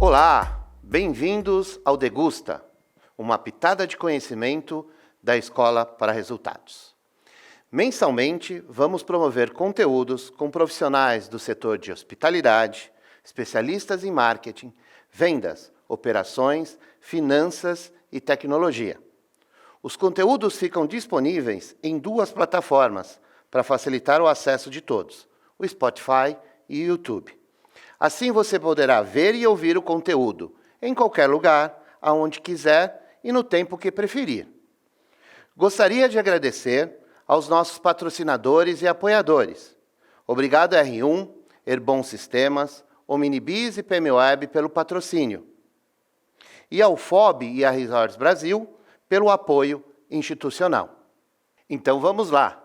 Olá, bem-vindos ao Degusta, uma pitada de conhecimento da Escola para Resultados. Mensalmente, vamos promover conteúdos com profissionais do setor de hospitalidade, especialistas em marketing, vendas, operações, finanças e tecnologia. Os conteúdos ficam disponíveis em 2 plataformas para facilitar o acesso de todos, o Spotify e o YouTube. Assim você poderá ver e ouvir o conteúdo em qualquer lugar, aonde quiser e no tempo que preferir. Gostaria de agradecer aos nossos patrocinadores e apoiadores. Obrigado R1, Erbon Sistemas, Omnibis e PMWeb pelo patrocínio. E ao FOB e a Resorts Brasil pelo apoio institucional. Então vamos lá.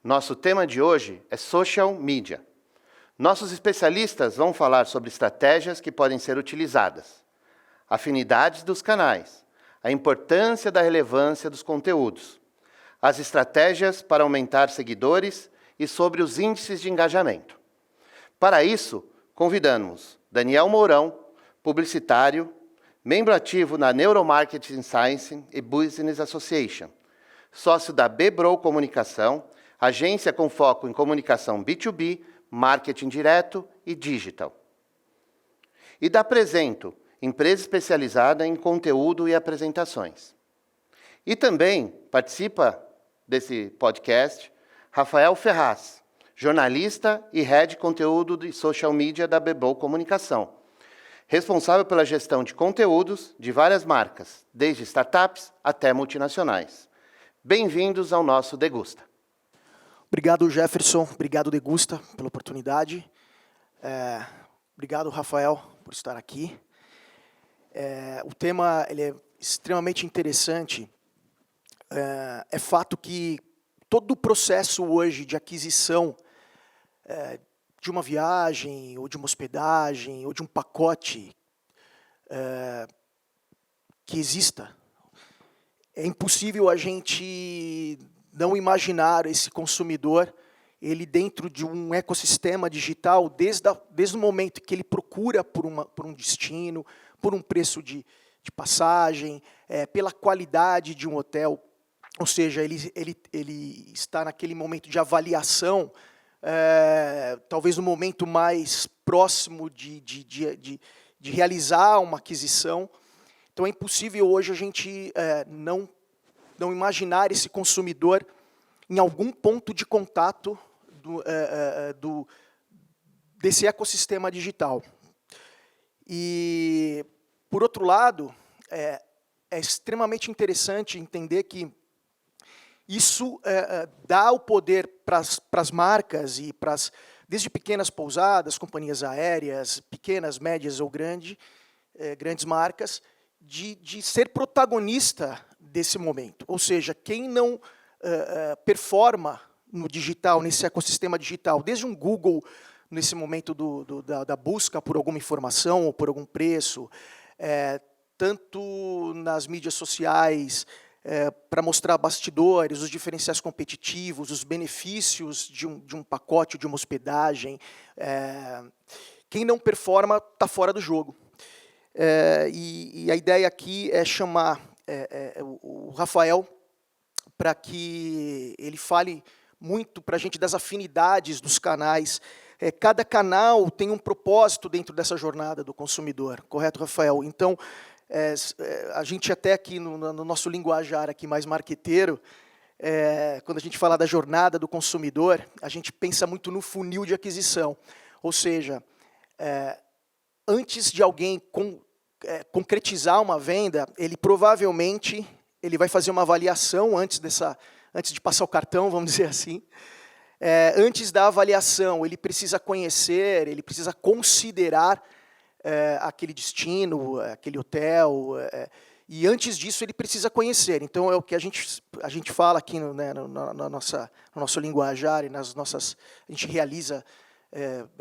Nosso tema de hoje é Social Media. Nossos especialistas vão falar sobre estratégias que podem ser utilizadas, afinidades dos canais, a importância da relevância dos conteúdos, as estratégias para aumentar seguidores e sobre os índices de engajamento. Para isso, convidamos Daniel Mourão, publicitário, membro ativo na Neuromarketing Science e Business Association, sócio da Bebro Comunicação, agência com foco em comunicação B2B, marketing direto e digital. E da Apresento, empresa especializada em conteúdo e apresentações. E também participa desse podcast Rafael Ferraz, jornalista e head de conteúdo de social media da Bebro Comunicação, responsável pela gestão de conteúdos de várias marcas, desde startups até multinacionais. Bem-vindos ao nosso Degusta. Obrigado, Jefferson. Obrigado, Degusta, pela oportunidade. Obrigado, Rafael, por estar aqui. O tema ele é extremamente interessante. É fato que todo o processo hoje de aquisição de uma viagem, ou de uma hospedagem, ou de um pacote que exista, é impossível a gente não imaginar esse consumidor, ele dentro de um ecossistema digital, desde o momento que ele procura por um destino, por um preço de passagem, pela qualidade de um hotel, ou seja, ele está naquele momento de avaliação, talvez no momento mais próximo de realizar uma aquisição. Então é impossível hoje a gente não imaginar esse consumidor em algum ponto de contato desse ecossistema digital. E, por outro lado, é extremamente interessante entender que isso dá o poder para as marcas e desde pequenas pousadas, companhias aéreas, pequenas, médias ou grandes marcas, de ser protagonista desse momento. Ou seja, quem não performa no digital, nesse ecossistema digital, desde um Google, nesse momento da busca por alguma informação ou por algum preço, tanto nas mídias sociais, para mostrar bastidores, os diferenciais competitivos, os benefícios de um pacote, de uma hospedagem, quem não performa está fora do jogo. E a ideia aqui é chamar o Rafael para que ele fale muito para a gente das afinidades dos canais. Cada canal tem um propósito dentro dessa jornada do consumidor, correto, Rafael? Então, a gente até aqui no nosso linguajar aqui mais marqueteiro, quando a gente fala da jornada do consumidor, a gente pensa muito no funil de aquisição. Ou seja, antes de alguém concretizar uma venda, ele provavelmente vai fazer uma avaliação antes de passar o cartão, vamos dizer assim. Antes da avaliação, ele precisa conhecer, ele precisa considerar aquele destino, aquele hotel, e antes disso ele precisa conhecer. Então é o que a gente fala aqui no nosso linguajar e a gente realiza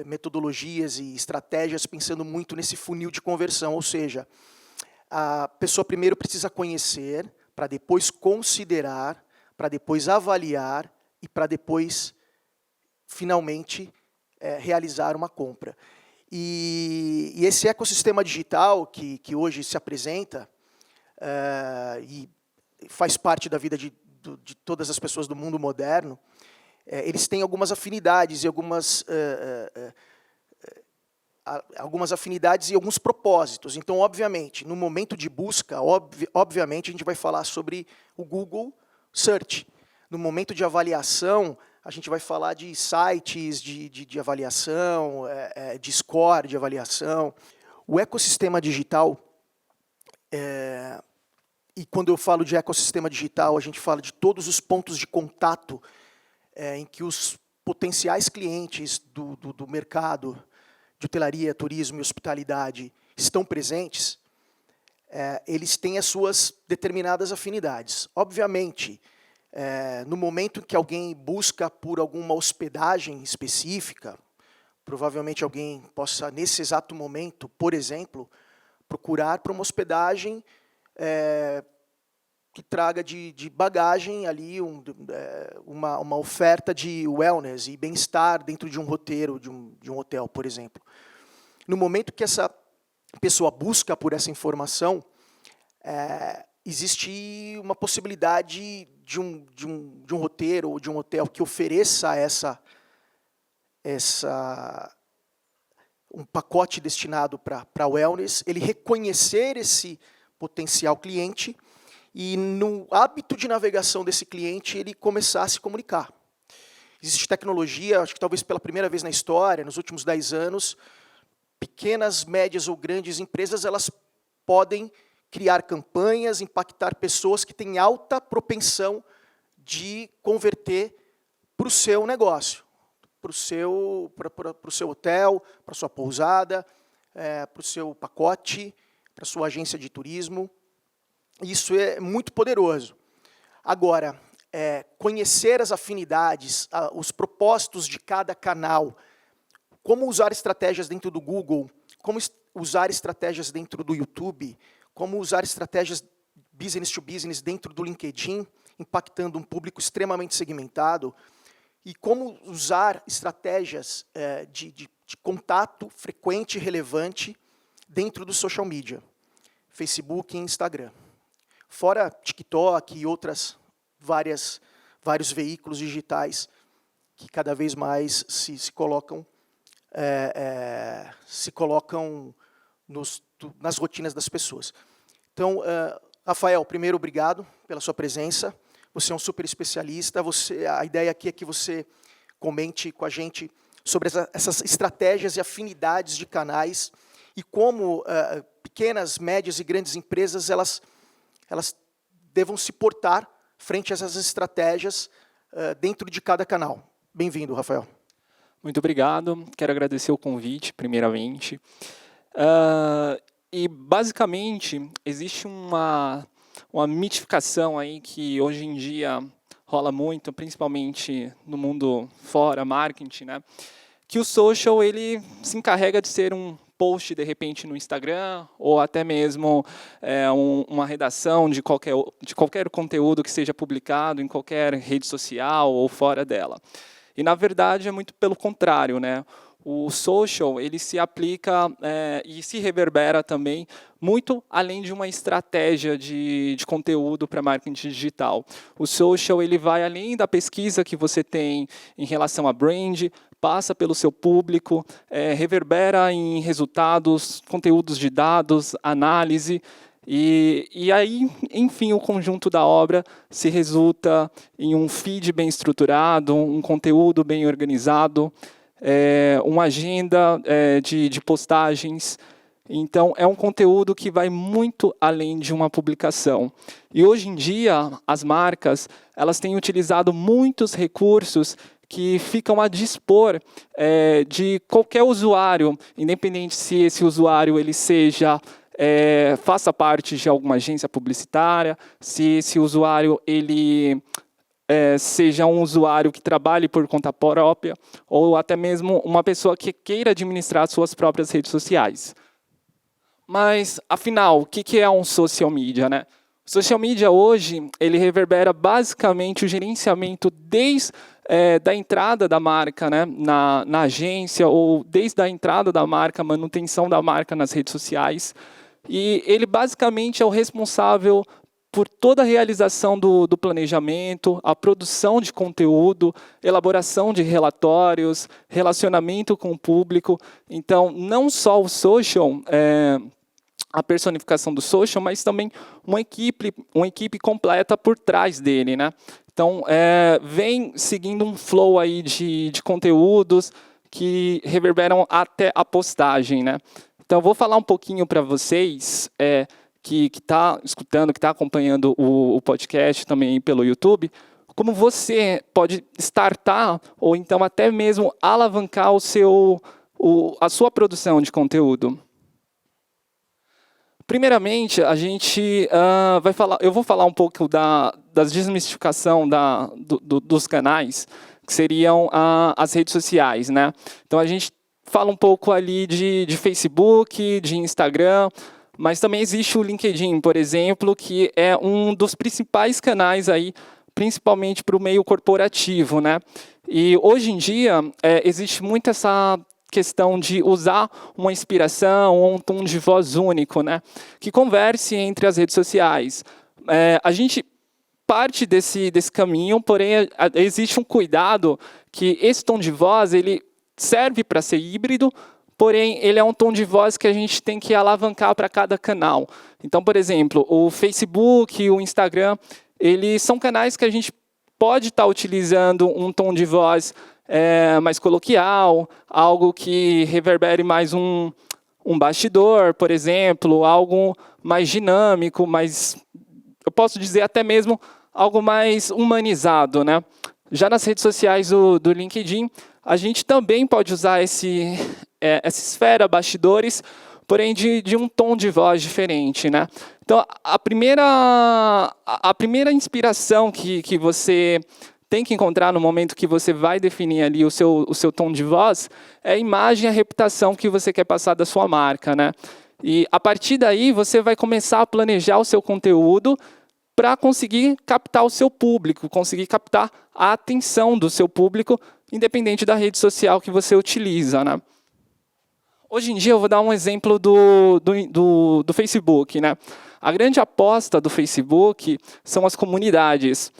metodologias e estratégias pensando muito nesse funil de conversão, ou seja, a pessoa primeiro precisa conhecer, para depois considerar, para depois avaliar e para depois, finalmente, realizar uma compra. E esse ecossistema digital que hoje se apresenta e faz parte da vida de todas as pessoas do mundo moderno, eles têm algumas afinidades e algumas afinidades e alguns propósitos. Então, obviamente, no momento de busca, obviamente, a gente vai falar sobre o Google Search. No momento de avaliação, a gente vai falar de sites de avaliação, de score de avaliação. O ecossistema digital, e quando eu falo de ecossistema digital, a gente fala de todos os pontos de contato em que os potenciais clientes do mercado de hotelaria, turismo e hospitalidade estão presentes, eles têm as suas determinadas afinidades. Obviamente, no momento que alguém busca por alguma hospedagem específica, provavelmente alguém possa, nesse exato momento, por exemplo, procurar por uma hospedagem que traga de bagagem ali uma oferta de wellness e bem-estar dentro de um roteiro de um hotel, por exemplo. No momento que essa pessoa busca por essa informação, existe uma possibilidade de um roteiro ou de um hotel que ofereça um pacote destinado para wellness, ele reconhecer esse potencial cliente e, no hábito de navegação desse cliente, ele começar a se comunicar. Existe tecnologia, acho que talvez pela primeira vez na história, nos últimos 10 anos, pequenas, médias ou grandes empresas, elas podem criar campanhas, impactar pessoas que têm alta propensão de converter para o seu negócio, para o seu hotel, para a sua pousada, para o seu pacote, para a sua agência de turismo. Isso é muito poderoso. Agora, conhecer as afinidades, os propósitos de cada canal, como usar estratégias dentro do Google, como usar estratégias dentro do YouTube, como usar estratégias business to business dentro do LinkedIn, impactando um público extremamente segmentado, e como usar estratégias de contato frequente e relevante dentro do social media, Facebook e Instagram. Fora TikTok e vários veículos digitais que cada vez mais se colocam nas rotinas das pessoas. Então, Rafael, primeiro, obrigado pela sua presença. Você é um super especialista. A ideia aqui é que você comente com a gente sobre essas estratégias e afinidades de canais e como pequenas, médias e grandes empresas elas devam se portar frente a essas estratégias dentro de cada canal. Bem-vindo, Rafael. Muito obrigado. Quero agradecer o convite, primeiramente. E, basicamente, existe uma mitificação aí que, hoje em dia, rola muito, principalmente no mundo fora, marketing, né? Que o social ele se encarrega de ser um post, de repente, no Instagram, ou até mesmo uma redação de qualquer conteúdo que seja publicado em qualquer rede social ou fora dela. E, na verdade, é muito pelo contrário, né? O social ele se aplica e se reverbera também muito além de uma estratégia de conteúdo para marketing digital. O social ele vai além da pesquisa que você tem em relação a brand, passa pelo seu público, reverbera em resultados, conteúdos de dados, análise, e aí, enfim, o conjunto da obra se resulta em um feed bem estruturado, um conteúdo bem organizado, uma agenda de postagens. Então, é um conteúdo que vai muito além de uma publicação. E, hoje em dia, as marcas elas têm utilizado muitos recursos que ficam a dispor de qualquer usuário, independente se esse usuário ele faça parte de alguma agência publicitária, se esse usuário ele seja um usuário que trabalhe por conta própria, ou até mesmo uma pessoa que queira administrar suas próprias redes sociais. Mas, afinal, o que é um social media, né? O social media hoje, ele reverbera basicamente o gerenciamento desde da entrada da marca, né, na agência, ou desde a entrada da marca, manutenção da marca nas redes sociais. E ele basicamente é o responsável por toda a realização do planejamento, a produção de conteúdo, elaboração de relatórios, relacionamento com o público. Então, não só o social, a personificação do social, mas também uma equipe completa por trás dele, né? Então, vem seguindo um flow aí de conteúdos que reverberam até a postagem, né? Então, eu vou falar um pouquinho para vocês que está escutando, que está acompanhando o podcast também pelo YouTube, como você pode startar ou então até mesmo alavancar a sua produção de conteúdo. Primeiramente, a gente eu vou falar um pouco da desmistificação dos canais, que seriam as redes sociais, né? Então, a gente fala um pouco ali de Facebook, de Instagram, mas também existe o LinkedIn, por exemplo, que é um dos principais canais aí, principalmente para o meio corporativo, né? E hoje em dia existe muito essa questão de usar uma inspiração ou um tom de voz único, né, que converse entre as redes sociais. A gente parte desse caminho, porém existe um cuidado que esse tom de voz ele serve para ser híbrido, porém ele é um tom de voz que a gente tem que alavancar para cada canal. Então, por exemplo, o Facebook, o Instagram, eles são canais que a gente pode estar utilizando um tom de voz mais coloquial, algo que reverbere mais um bastidor, por exemplo, algo mais dinâmico, eu posso dizer até mesmo algo mais humanizado, né? Já nas redes sociais do LinkedIn, a gente também pode usar essa esfera bastidores, porém de um tom de voz diferente, né? Então, a primeira inspiração que você tem que encontrar no momento que você vai definir ali o seu tom de voz é a imagem e a reputação que você quer passar da sua marca, né? E a partir daí você vai começar a planejar o seu conteúdo para conseguir captar o seu público, conseguir captar a atenção do seu público, independente da rede social que você utiliza, né? Hoje em dia eu vou dar um exemplo do Facebook, né? A grande aposta do Facebook são as comunidades.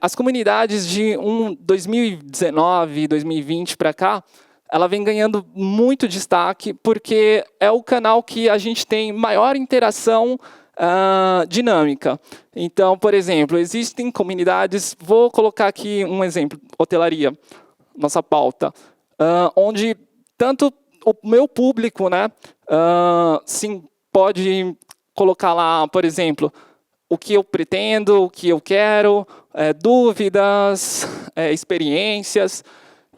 As comunidades de 2019, 2020 para cá, ela vem ganhando muito destaque porque é o canal que a gente tem maior interação dinâmica. Então, por exemplo, existem comunidades, vou colocar aqui um exemplo, hotelaria, nossa pauta, onde tanto o meu público, né, sim, pode colocar lá, por exemplo, o que eu pretendo, o que eu quero, dúvidas, experiências.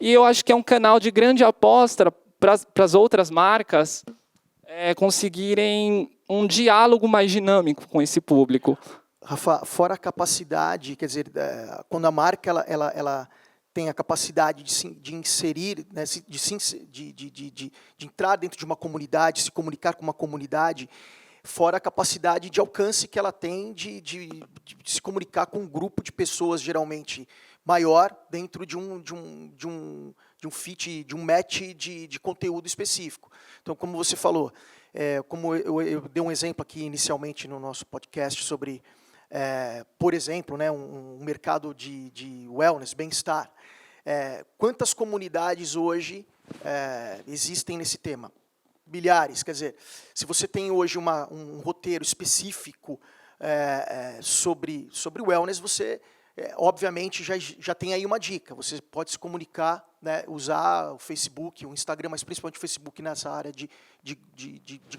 E eu acho que é um canal de grande aposta para as outras marcas conseguirem um diálogo mais dinâmico com esse público. Rafa, fora a capacidade, quer dizer, quando a marca ela tem a capacidade de inserir, né, de entrar dentro de uma comunidade, se comunicar com uma comunidade, fora a capacidade de alcance que ela tem de se comunicar com um grupo de pessoas, geralmente maior, dentro de um fit, de um match de conteúdo específico. Então, como você falou, como eu dei um exemplo aqui inicialmente no nosso podcast sobre, por exemplo, né, um mercado de wellness, bem-estar. Quantas comunidades hoje existem nesse tema? Milhares, quer dizer, se você tem hoje um roteiro específico sobre wellness, você, obviamente, já tem aí uma dica. Você pode se comunicar, né, usar o Facebook, o Instagram, mas principalmente o Facebook nessa área de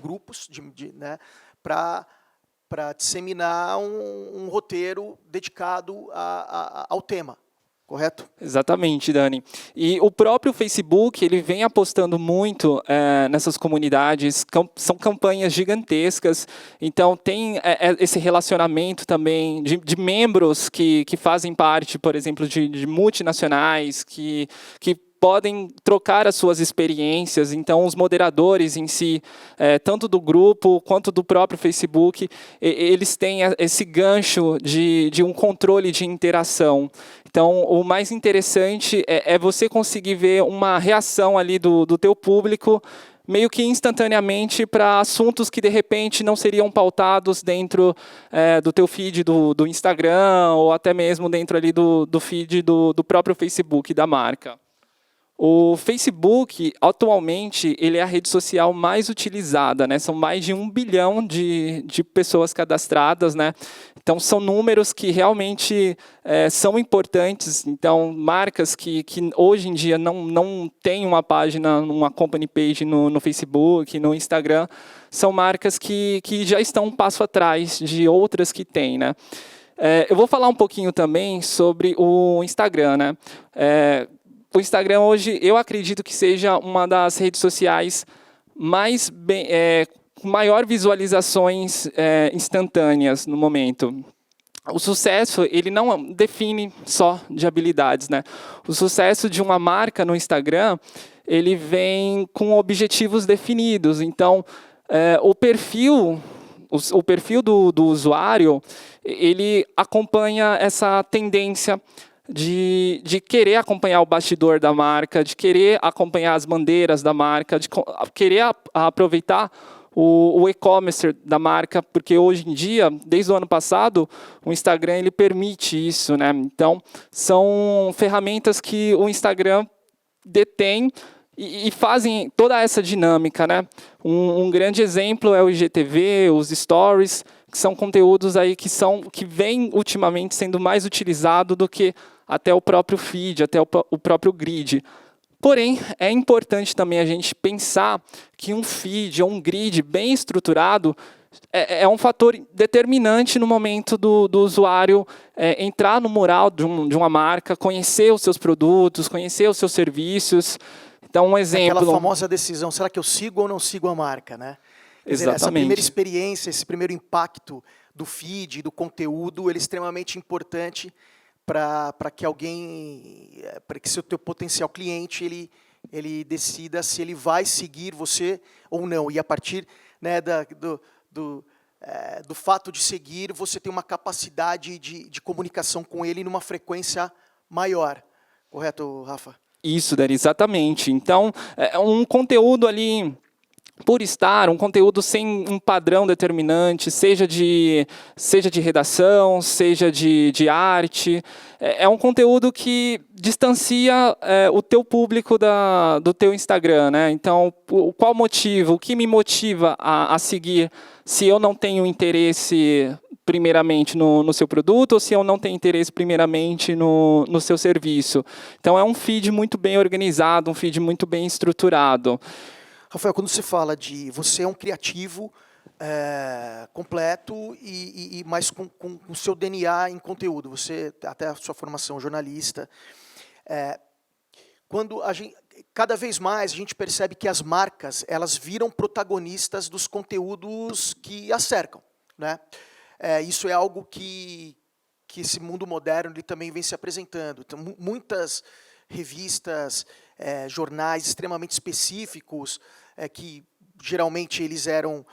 grupos, né, para disseminar um roteiro dedicado ao tema. Correto? Exatamente, Dani. E o próprio Facebook, ele vem apostando muito nessas comunidades, são campanhas gigantescas, então tem esse relacionamento também de membros que fazem parte, por exemplo, de multinacionais, que podem trocar as suas experiências. Então, os moderadores em si, tanto do grupo quanto do próprio Facebook, eles têm esse gancho de um controle de interação. Então, o mais interessante é você conseguir ver uma reação ali do teu público meio que instantaneamente para assuntos que, de repente, não seriam pautados dentro do teu feed do Instagram ou até mesmo dentro ali do feed do próprio Facebook da marca. O Facebook, atualmente, ele é a rede social mais utilizada, né? São mais de 1 bilhão de pessoas cadastradas, né? Então, são números que realmente são importantes. Então, marcas que hoje em dia não têm uma página, uma company page no Facebook, no Instagram, são marcas que já estão um passo atrás de outras que têm, né? Eu vou falar um pouquinho também sobre o Instagram, né? O Instagram hoje, eu acredito que seja uma das redes sociais com maior visualizações instantâneas no momento. O sucesso, ele não define só de habilidades, né? O sucesso de uma marca no Instagram, ele vem com objetivos definidos. Então, o perfil do usuário, ele acompanha essa tendência de querer acompanhar o bastidor da marca, de querer acompanhar as bandeiras da marca, de querer aproveitar o e-commerce da marca, porque hoje em dia, desde o ano passado, o Instagram ele permite isso, né? Então, são ferramentas que o Instagram detém e fazem toda essa dinâmica, né? Um grande exemplo é o IGTV, os Stories, que são conteúdos aí que vêm ultimamente sendo mais utilizado do que até o próprio feed, até o próprio grid. Porém, é importante também a gente pensar que um feed ou um grid bem estruturado é um fator determinante no momento do usuário entrar no mural de uma marca, conhecer os seus produtos, conhecer os seus serviços. Então, um exemplo... Aquela famosa decisão, será que eu sigo ou não sigo a marca, né? Quer dizer, essa primeira experiência, esse primeiro impacto do feed, do conteúdo, ele é extremamente importante para que o teu potencial cliente ele decida se ele vai seguir você ou não. E a partir, né, do fato de seguir, você tem uma capacidade de comunicação com ele numa frequência maior. Correto, Rafa? Isso, Dani, exatamente. Então, um conteúdo ali... por estar, um conteúdo sem um padrão determinante, seja de redação, seja de arte, é um conteúdo que distancia o teu público do teu Instagram, né? Então, qual motivo, o que me motiva a seguir se eu não tenho interesse primeiramente no seu produto ou se eu não tenho interesse primeiramente no seu serviço? Então, é um feed muito bem organizado, um feed muito bem estruturado. Rafael, quando você fala de você é um criativo completo mas com o seu DNA em conteúdo, você até a sua formação jornalista, cada vez mais a gente percebe que as marcas elas viram protagonistas dos conteúdos que as cercam, né? Isso é algo que esse mundo moderno ele também vem se apresentando. Então, muitas revistas, jornais extremamente específicos, que geralmente eles eram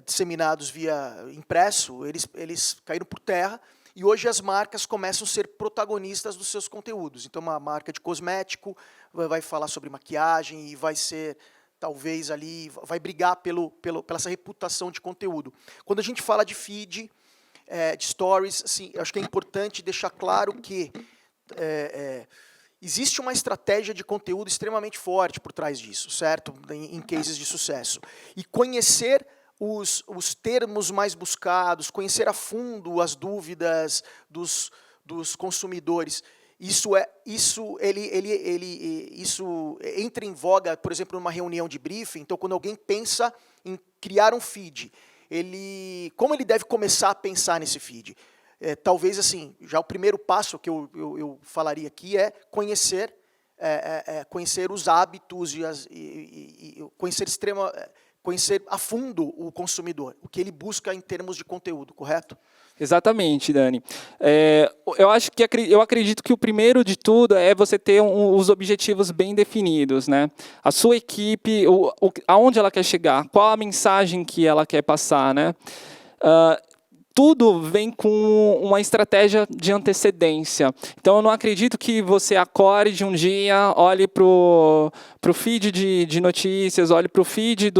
disseminados via impresso, eles caíram por terra, e hoje as marcas começam a ser protagonistas dos seus conteúdos. Então, uma marca de cosmético vai falar sobre maquiagem e vai ser, talvez, ali, vai brigar pela essa reputação de conteúdo. Quando a gente fala de feed, de stories, assim, eu acho que é importante deixar claro que existe uma estratégia de conteúdo extremamente forte por trás disso, certo? Em cases de sucesso. E conhecer os termos mais buscados, conhecer a fundo as dúvidas dos consumidores, isso entra em voga, por exemplo, numa reunião de briefing. Então, quando alguém pensa em criar um feed, como ele deve começar a pensar nesse feed? Talvez, assim, já o primeiro passo que eu falaria aqui é conhecer os hábitos conhecer conhecer a fundo o consumidor, o que ele busca em termos de conteúdo, correto? Exatamente, Dani. Eu acredito que o primeiro de tudo é você ter os objetivos bem definidos, né? A sua equipe, aonde ela quer chegar, qual a mensagem que ela quer passar, né? Tudo vem com uma estratégia de antecedência. Então, eu não acredito que você acorde um dia, olhe para o feed de notícias, olhe para o feed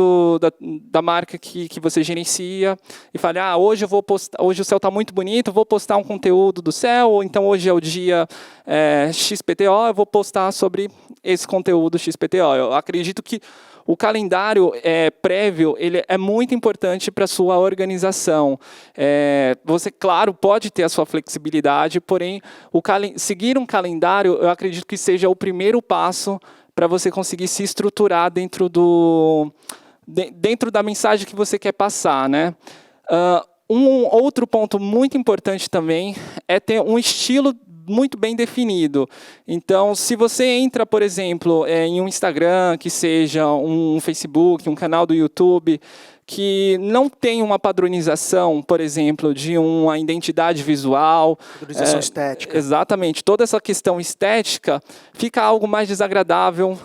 da marca que você gerencia e fale, hoje eu vou postar, hoje o céu está muito bonito, vou postar um conteúdo do céu, ou então hoje é o dia XPTO, eu vou postar sobre esse conteúdo XPTO. Eu acredito que o calendário prévio ele é muito importante para a sua organização. Você, claro, pode ter a sua flexibilidade, porém, seguir um calendário, eu acredito que seja o primeiro passo para você conseguir se estruturar dentro da mensagem que você quer passar, né? Um outro ponto muito importante também é ter um estilo muito bem definido. Então, se você entra, por exemplo, em um Instagram, que seja um Facebook, um canal do YouTube, que não tem uma padronização, por exemplo, de uma identidade visual. Padronização estética. Exatamente. Toda essa questão estética fica algo mais desagradável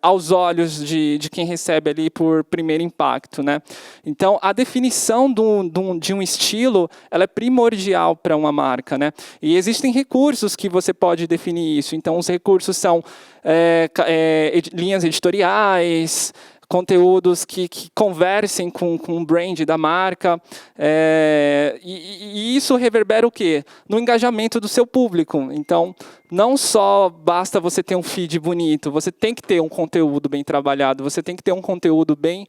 aos olhos de quem recebe ali por primeiro impacto, né? Então, a definição de um estilo ela é primordial para uma marca, né? E existem recursos que você pode definir isso. Então, os recursos são linhas editoriais, conteúdos que conversem com o brand da marca, e isso reverbera o quê? No engajamento do seu público. Então, não só basta você ter um feed bonito, você tem que ter um conteúdo bem trabalhado, você tem que ter um conteúdo bem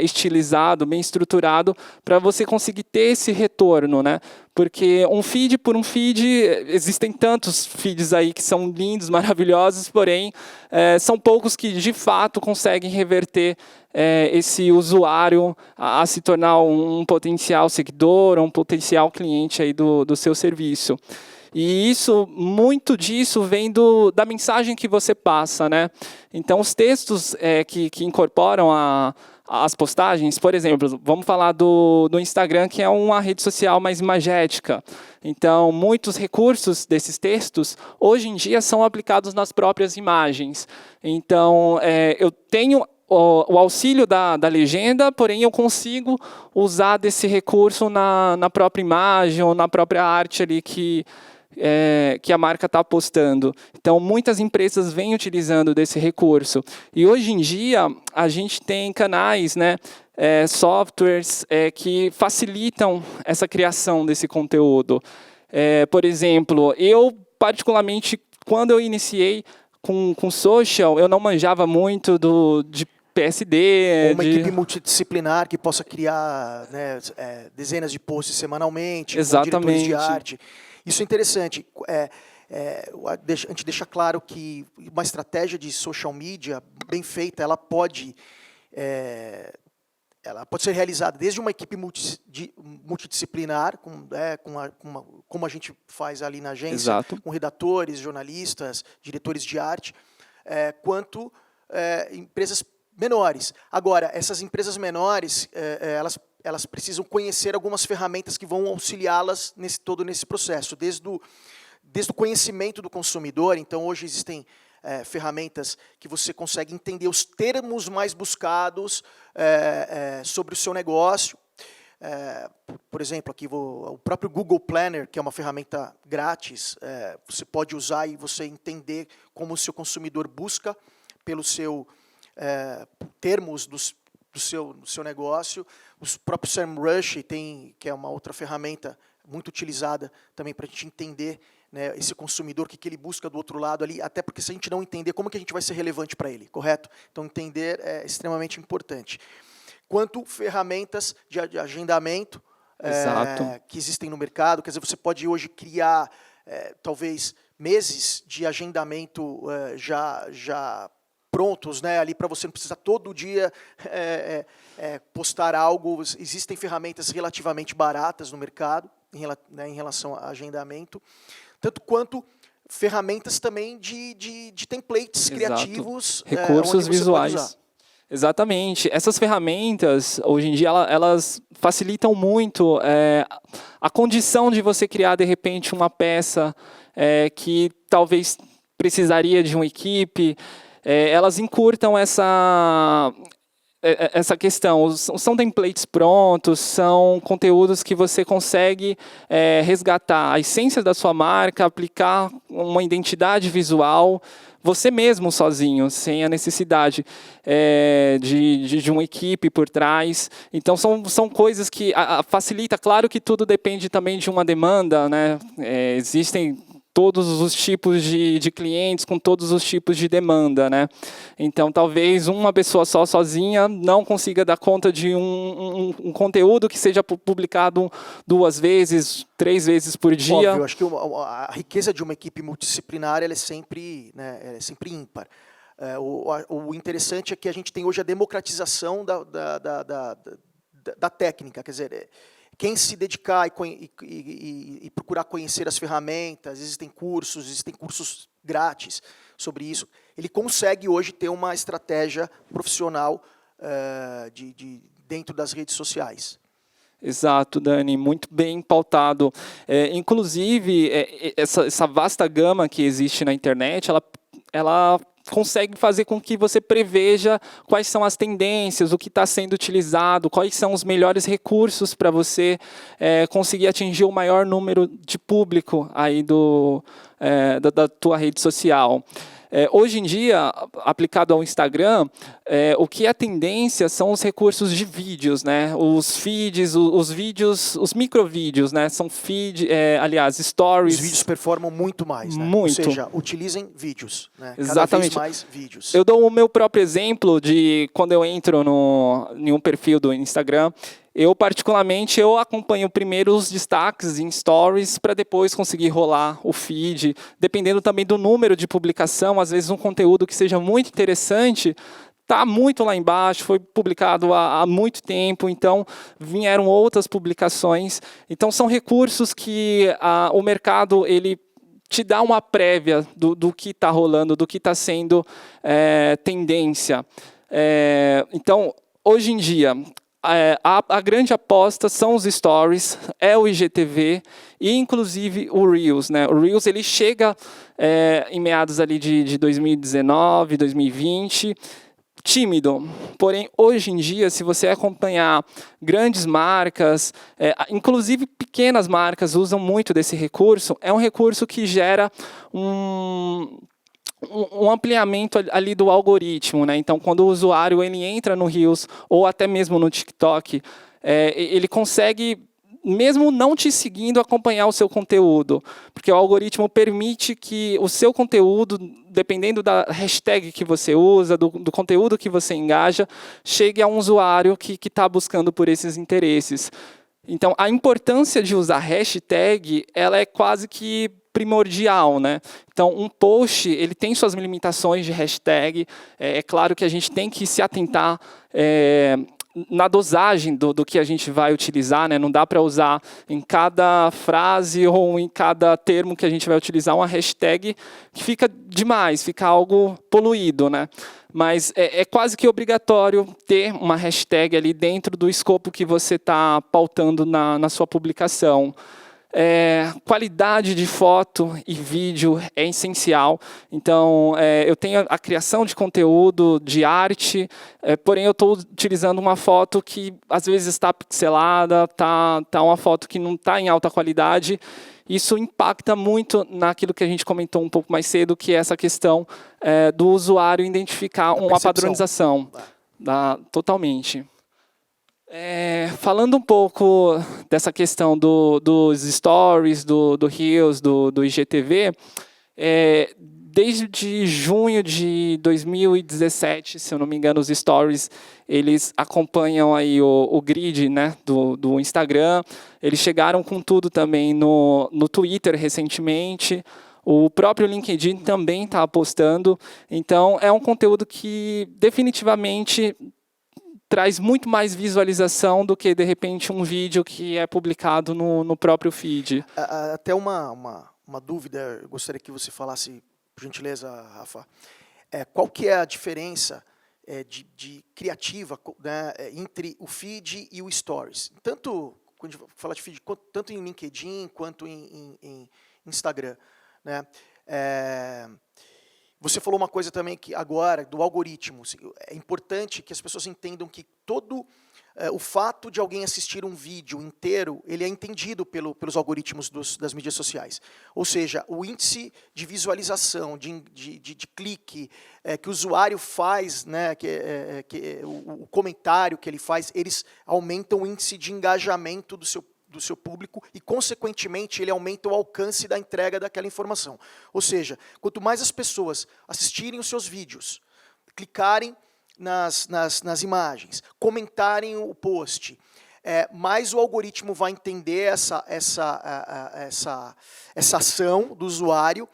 estilizado, bem estruturado, para você conseguir ter esse retorno, né? Porque um feed por um feed, existem tantos feeds aí que são lindos, maravilhosos, porém, são poucos que, de fato, conseguem reverter esse usuário a se tornar um potencial seguidor, um potencial cliente aí do seu serviço. E muito disso vem da mensagem que você passa, né? Então, os textos que incorporam as postagens, por exemplo, vamos falar do Instagram, que é uma rede social mais imagética. Então, muitos recursos desses textos, hoje em dia, são aplicados nas próprias imagens. Então, eu tenho o auxílio da legenda, porém eu consigo usar desse recurso na própria imagem ou na própria arte ali que a marca está apostando. Então, muitas empresas vêm utilizando desse recurso. E hoje em dia, a gente tem canais, né, softwares que facilitam essa criação desse conteúdo. Por exemplo, eu, particularmente, quando eu iniciei com social, eu não manjava muito de PSD. Ou uma equipe multidisciplinar que possa criar, né, dezenas de posts semanalmente, exatamente, com diretores de arte. Isso é interessante. A gente deixa claro que uma estratégia de social media bem feita, ela pode ser realizada desde uma equipe multidisciplinar, como a gente faz ali na agência, exato, com redatores, jornalistas, diretores de arte, quanto empresas menores. Agora, essas empresas menores, elas precisam conhecer algumas ferramentas que vão auxiliá-las todo nesse processo, desde o conhecimento do consumidor. Então, hoje existem ferramentas que você consegue entender os termos mais buscados sobre o seu negócio. Por exemplo, aqui o próprio Google Planner, que é uma ferramenta grátis, você pode usar e você entender como o seu consumidor busca pelo seu termos do seu negócio. O próprio SEMrush que é uma outra ferramenta muito utilizada também para a gente entender, né, esse consumidor, o que ele busca do outro lado ali, até porque se a gente não entender, como que a gente vai ser relevante para ele, correto? Então, entender é extremamente importante. Quanto ferramentas de agendamento que existem no mercado, quer dizer, você pode hoje criar, talvez, meses de agendamento já prontos, né, ali para você não precisar todo dia postar algo. Existem ferramentas relativamente baratas no mercado em relação a agendamento, tanto quanto ferramentas também de templates, exato, criativos, recursos visuais. Exatamente. Essas ferramentas, hoje em dia, elas facilitam muito a condição de você criar, de repente, uma peça que talvez precisaria de uma equipe. Elas encurtam essa questão. São templates prontos, são conteúdos que você consegue resgatar a essência da sua marca, aplicar uma identidade visual, você mesmo sozinho, sem a necessidade de uma equipe por trás. Então, são coisas que facilita. Claro que tudo depende também de uma demanda, né? Existem todos os tipos de clientes com todos os tipos de demanda, né? Então, talvez uma pessoa sozinha não consiga dar conta de um conteúdo que seja publicado 2 vezes, 3 vezes por dia. Óbvio, acho que a riqueza de uma equipe multidisciplinar ela é sempre, né, ela é sempre ímpar. O interessante é que a gente tem hoje a democratização da técnica, quer dizer, quem se dedicar e procurar conhecer as ferramentas, existem cursos grátis sobre isso, ele consegue hoje ter uma estratégia profissional dentro das redes sociais. Exato, Dani, muito bem pautado. Inclusive, essa vasta gama que existe na internet, ela consegue fazer com que você preveja quais são as tendências, o que está sendo utilizado, quais são os melhores recursos para você conseguir atingir o maior número de público aí da tua rede social. Hoje em dia, aplicado ao Instagram, o que é tendência são os recursos de vídeos, né? Os feeds, os vídeos, os microvídeos, né? São aliás, stories. Os vídeos performam muito mais, né? Muito. Ou seja, utilizem vídeos, né? Exatamente. Cada vez mais vídeos. Eu dou o meu próprio exemplo de quando eu entro em um perfil do Instagram. Eu, particularmente, acompanho primeiro os destaques em stories para depois conseguir rolar o feed. Dependendo também do número de publicação, às vezes um conteúdo que seja muito interessante está muito lá embaixo, foi publicado há muito tempo, então vieram outras publicações. Então, são recursos que o mercado ele te dá uma prévia do que está rolando, do que está sendo tendência. Então, hoje em dia, a grande aposta são os stories, o IGTV e inclusive o Reels, né? O Reels ele chega em meados ali de 2019, 2020, tímido. Porém, hoje em dia, se você acompanhar grandes marcas, inclusive pequenas marcas usam muito desse recurso, é um recurso que gera um ampliamento ali do algoritmo, né? Então, quando o usuário ele entra no Reels ou até mesmo no TikTok, ele consegue, mesmo não te seguindo, acompanhar o seu conteúdo, porque o algoritmo permite que o seu conteúdo, dependendo da hashtag que você usa, do conteúdo que você engaja, chegue a um usuário que está buscando por esses interesses. Então, a importância de usar hashtag, ela é quase que primordial, né? Então, um post ele tem suas limitações de hashtag. É claro que a gente tem que se atentar na dosagem do que a gente vai utilizar, né? Não dá para usar em cada frase ou em cada termo que a gente vai utilizar uma hashtag que fica demais, fica algo poluído, né? Mas é quase que obrigatório ter uma hashtag ali dentro do escopo que você está pautando na sua publicação. Qualidade de foto e vídeo é essencial. Então, eu tenho a criação de conteúdo, de arte, porém eu estou utilizando uma foto que às vezes está pixelada, tá uma foto que não está em alta qualidade. Isso impacta muito naquilo que a gente comentou um pouco mais cedo, que é essa questão do usuário identificar uma padronização. Totalmente. Falando um pouco dessa questão dos stories, do Reels, do IGTV, desde junho de 2017, se eu não me engano, os stories eles acompanham aí o grid, né, do Instagram. Eles chegaram com tudo também no Twitter recentemente. O próprio LinkedIn também está apostando. Então, é um conteúdo que definitivamente traz muito mais visualização do que, de repente, um vídeo que é publicado no próprio feed. Até uma dúvida, eu gostaria que você falasse, por gentileza, Rafa. Qual que é a diferença de criativa, né, entre o feed e o Stories. Tanto, quando a gente fala de feed, tanto em LinkedIn quanto em Instagram. Né? Você falou uma coisa também que agora, do algoritmo. É importante que as pessoas entendam que todo o fato de alguém assistir um vídeo inteiro, ele é entendido pelos algoritmos das mídias sociais. Ou seja, o índice de visualização, de clique que o usuário faz, né, o comentário que ele faz, eles aumentam o índice de engajamento do seu público e, consequentemente, ele aumenta o alcance da entrega daquela informação. Ou seja, quanto mais as pessoas assistirem os seus vídeos, clicarem nas imagens, comentarem o post, mais o algoritmo vai entender essa ação do usuário,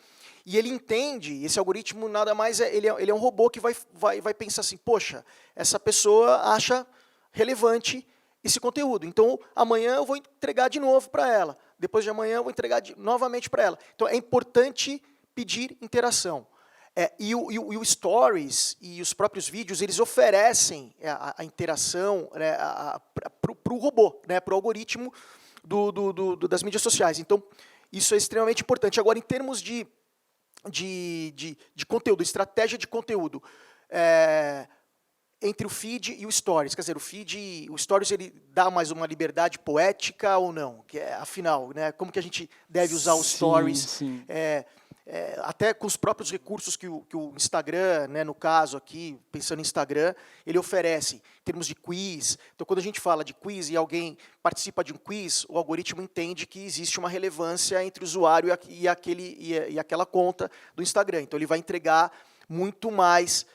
e ele entende, esse algoritmo nada mais ele é um robô que vai pensar assim, poxa, essa pessoa acha relevante esse conteúdo, então amanhã eu vou entregar de novo para ela, depois de amanhã eu vou entregar novamente para ela. Então é importante pedir interação. E o Stories e os próprios vídeos, eles oferecem a interação, né, para o robô, né, para o algoritmo das mídias sociais. Então, isso é extremamente importante. Agora, em termos de conteúdo, estratégia de conteúdo, entre o feed e o Stories, quer dizer, o Stories ele dá mais uma liberdade poética ou não? Afinal, né, como que a gente deve usar os Stories? Sim. Até com os próprios recursos que o Instagram, né, no caso aqui, pensando em Instagram, ele oferece, em termos de quiz. Então, quando a gente fala de quiz e alguém participa de um quiz, o algoritmo entende que existe uma relevância entre o usuário e aquela conta do Instagram. Então, ele vai entregar muito mais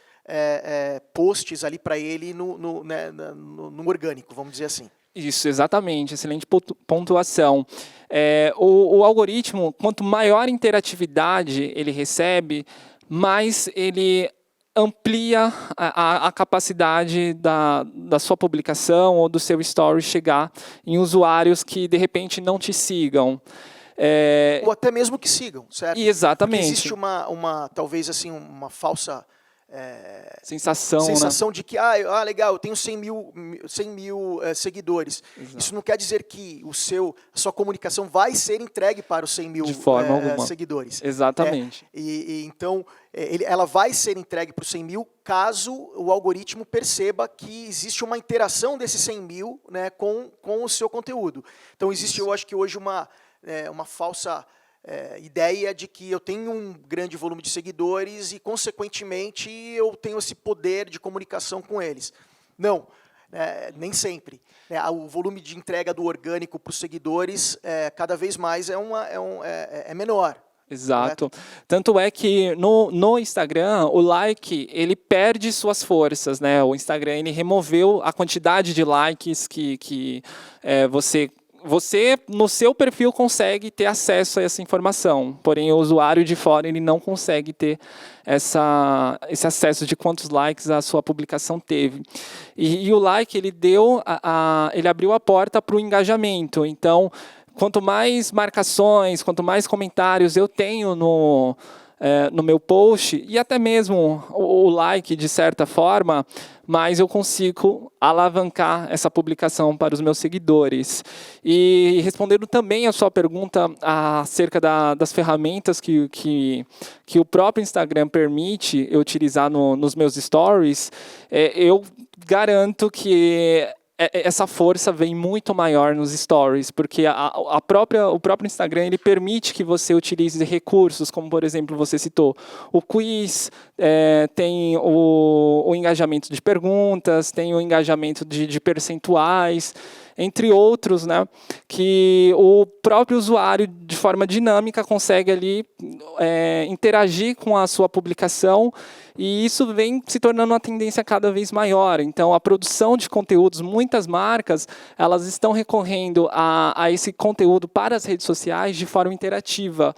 posts ali para ele no orgânico, vamos dizer assim. Isso, exatamente. Excelente pontuação. O algoritmo, quanto maior interatividade ele recebe, mais ele amplia a capacidade da sua publicação ou do seu story chegar em usuários que, de repente, não te sigam. Ou até mesmo que sigam, certo? Exatamente. Porque existe talvez assim, uma falsa sensação de que, legal, eu tenho 100 mil seguidores. Exato. Isso não quer dizer que a sua comunicação vai ser entregue para os 100 mil de forma alguma. Seguidores. Exatamente. Então, ela vai ser entregue para os 100 mil caso o algoritmo perceba que existe uma interação desses 100 mil, né, com o seu conteúdo. Então, existe, eu acho que hoje, uma falsa ideia de que eu tenho um grande volume de seguidores e, consequentemente, eu tenho esse poder de comunicação com eles. Não, nem sempre. O volume de entrega do orgânico para os seguidores, cada vez mais é menor. Exato. Tanto é que no Instagram, o like, ele perde suas forças, né? O Instagram, ele removeu a quantidade de likes que você, no seu perfil, consegue ter acesso a essa informação, porém o usuário de fora ele não consegue ter esse acesso de quantos likes a sua publicação teve. E o like ele abriu a porta para o engajamento. Então, quanto mais marcações, quanto mais comentários eu tenho no meu post, e até mesmo o like, de certa forma, mais eu consigo alavancar essa publicação para os meus seguidores. E respondendo também a sua pergunta acerca das ferramentas que o próprio Instagram permite eu utilizar nos meus stories, eu garanto que essa força vem muito maior nos stories, porque o próprio Instagram ele permite que você utilize recursos, como, por exemplo, você citou o quiz, tem o engajamento de perguntas, tem o engajamento de percentuais, entre outros, né, que o próprio usuário, de forma dinâmica, consegue ali interagir com a sua publicação, e isso vem se tornando uma tendência cada vez maior. Então, a produção de conteúdos, muitas marcas, elas estão recorrendo a esse conteúdo para as redes sociais de forma interativa.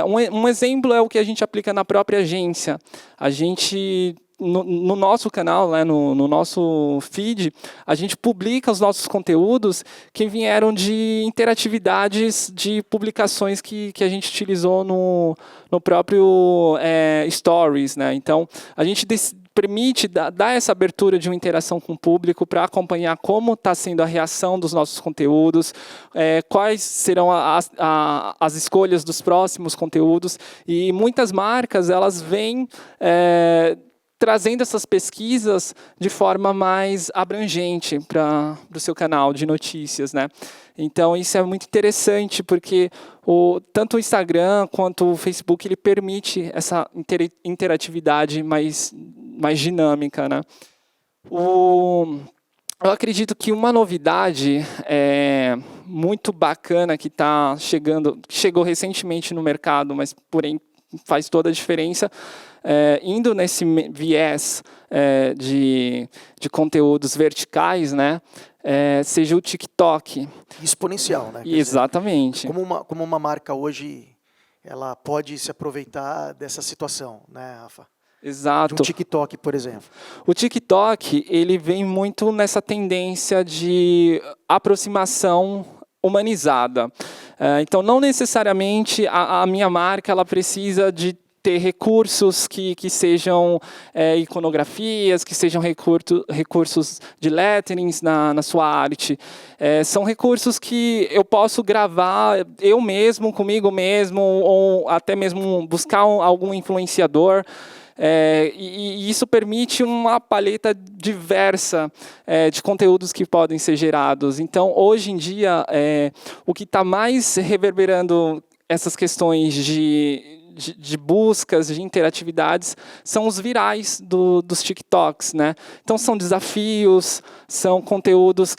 Um exemplo é o que a gente aplica na própria agência. A gente, no nosso canal, né, no nosso feed, a gente publica os nossos conteúdos que vieram de interatividades de publicações que a gente utilizou no próprio Stories, né? Então, a gente permite dar essa abertura de uma interação com o público para acompanhar como está sendo a reação dos nossos conteúdos, quais serão as escolhas dos próximos conteúdos. E muitas marcas elas vêm trazendo essas pesquisas de forma mais abrangente para o seu canal de notícias, né? Então, isso é muito interessante, porque tanto o Instagram quanto o Facebook ele permite essa interatividade mais dinâmica, né? Eu acredito que uma novidade muito bacana que chegou recentemente no mercado, mas porém faz toda a diferença, indo nesse viés de conteúdos verticais, né? Seja o TikTok. Exponencial, né? Exatamente. Como uma marca hoje, ela pode se aproveitar dessa situação, né, Rafa? Exato. De um TikTok, por exemplo. O TikTok, ele vem muito nessa tendência de aproximação humanizada. Então, não necessariamente a minha marca ela precisa de ter recursos que sejam iconografias, que sejam recursos de letterings na sua arte. São recursos que eu posso gravar eu mesmo, comigo mesmo, ou até mesmo buscar algum influenciador. E isso permite uma paleta diversa de conteúdos que podem ser gerados. Então, hoje em dia, o que está mais reverberando essas questões de buscas, de interatividades, são os virais dos TikToks, né? Então, são desafios, são conteúdos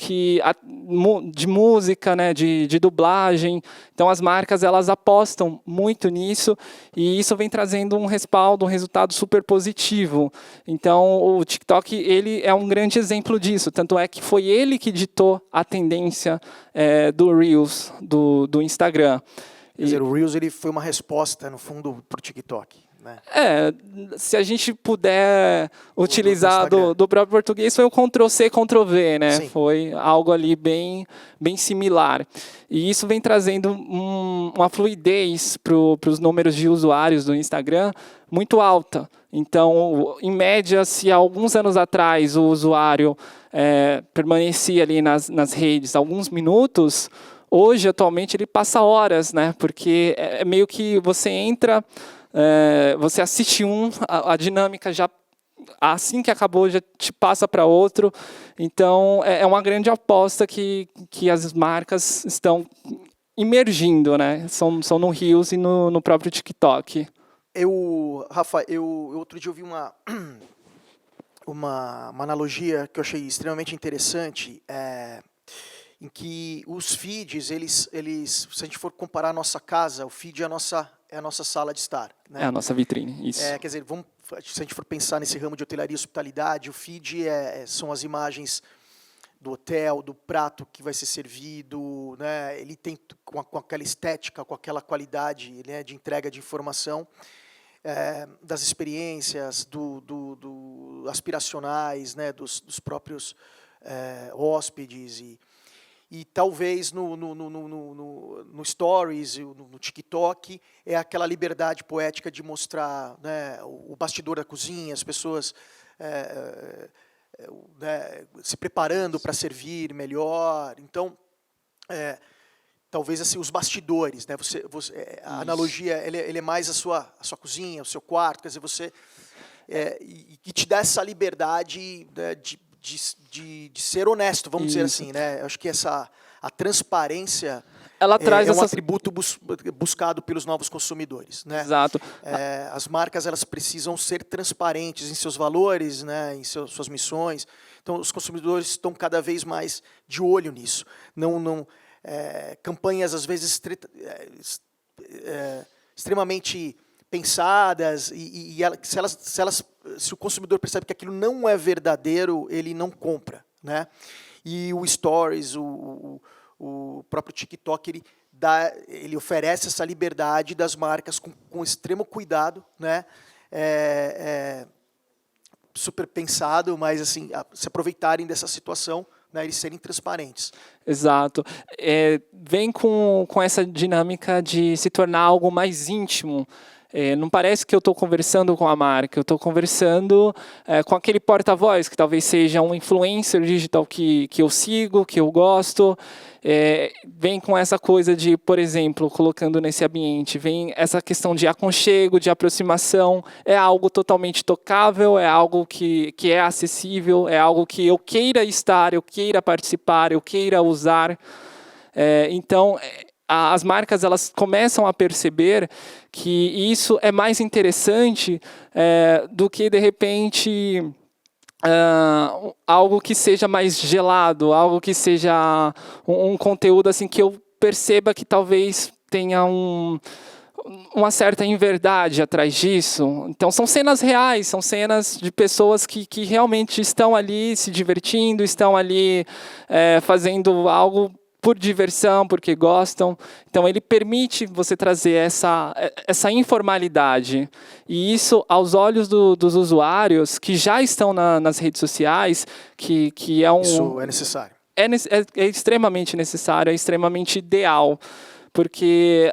de música, né? de dublagem. Então, as marcas elas apostam muito nisso e isso vem trazendo um respaldo, um resultado super positivo. Então, o TikTok ele é um grande exemplo disso. Tanto é que foi ele que ditou a tendência do Reels, do Instagram. Quer dizer, o Reels ele foi uma resposta, no fundo, para o TikTok, né? Se a gente puder utilizar do próprio português, foi o Ctrl+C, Ctrl+V, né? Sim. Foi algo ali bem similar. E isso vem trazendo uma fluidez para os números de usuários do Instagram muito alta. Então, em média, se há alguns anos atrás o usuário permanecia ali nas redes alguns minutos, hoje, atualmente, ele passa horas, né? Porque é meio que você entra, você assiste a dinâmica já, assim que acabou, já te passa para outro. Então, é uma grande aposta que as marcas estão imergindo, né? São no Reels e no próprio TikTok. Rafa, outro dia eu vi uma analogia que eu achei extremamente interessante, em que os feeds, eles, se a gente for comparar a nossa casa, o feed é a nossa sala de estar, né? É a nossa vitrine, isso. Quer dizer, se a gente for pensar nesse ramo de hotelaria e hospitalidade, o feed são as imagens do hotel, do prato que vai ser servido, né? Ele tem com aquela estética, com aquela qualidade, né, de entrega de informação, das experiências, aspiracionais, né, dos próprios hóspedes e talvez no Stories, no TikTok, é aquela liberdade poética de mostrar, né, o bastidor da cozinha, as pessoas né, se preparando para servir melhor. Então, talvez assim, os bastidores, né? A analogia ele é mais a sua cozinha, o seu quarto, quer dizer, você e te dá essa liberdade, né, de ser honesto, vamos dizer assim, né? Eu acho que a transparência ela traz um atributo buscado pelos novos consumidores, né? Exato. As marcas elas precisam ser transparentes em seus valores, né? Em suas missões. Então, os consumidores estão cada vez mais de olho nisso. Campanhas às vezes extremamente pensadas e se o consumidor percebe que aquilo não é verdadeiro, ele não compra, né? E o Stories, o próprio TikTok, ele oferece essa liberdade das marcas com extremo cuidado, né? Super pensado, mas assim, se aproveitarem dessa situação, né, eles serem transparentes. Exato. Vem com essa dinâmica de se tornar algo mais íntimo. Não parece que eu estou conversando com a marca, eu estou conversando com aquele porta-voz, que talvez seja um influencer digital que eu sigo, que eu gosto. Vem com essa coisa de, por exemplo, colocando nesse ambiente, vem essa questão de aconchego, de aproximação, é algo totalmente tocável, é algo que é acessível, é algo que eu queira estar, eu queira participar, eu queira usar. Então, as marcas elas começam a perceber que isso é mais interessante do que, de repente, algo que seja mais gelado, algo que seja um conteúdo assim que eu perceba que talvez tenha uma certa inverdade atrás disso. Então, são cenas reais, são cenas de pessoas que realmente estão ali se divertindo, estão ali fazendo algo por diversão, porque gostam. Então, ele permite você trazer essa informalidade. E isso, aos olhos dos usuários que já estão nas redes sociais, que é um... Isso é necessário. É extremamente necessário, é extremamente ideal, porque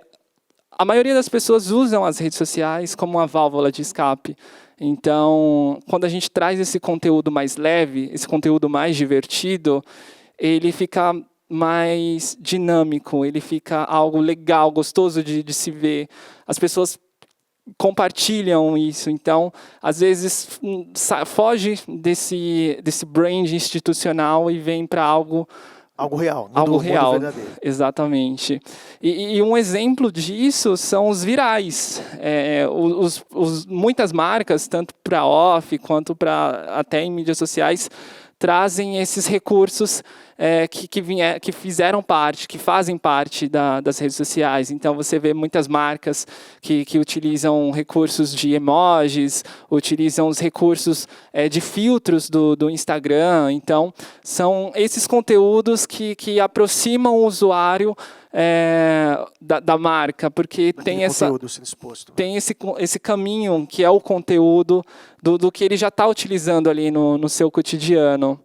a maioria das pessoas usam as redes sociais como uma válvula de escape. Então, quando a gente traz esse conteúdo mais leve, esse conteúdo mais divertido, ele fica mais dinâmico, ele fica algo legal, gostoso de se ver. As pessoas compartilham isso, então, às vezes, foge desse brand institucional e vem para algo real. Algo real, verdadeiro. Exatamente. E um exemplo disso são os virais. Muitas marcas, tanto para off quanto até em mídias sociais, trazem esses recursos que fizeram parte, que fazem parte das redes sociais. Então, você vê muitas marcas que utilizam recursos de emojis, utilizam os recursos de filtros do Instagram. Então, são esses conteúdos que aproximam o usuário da marca, porque tem esse caminho que é o conteúdo do que ele já está utilizando ali no seu cotidiano.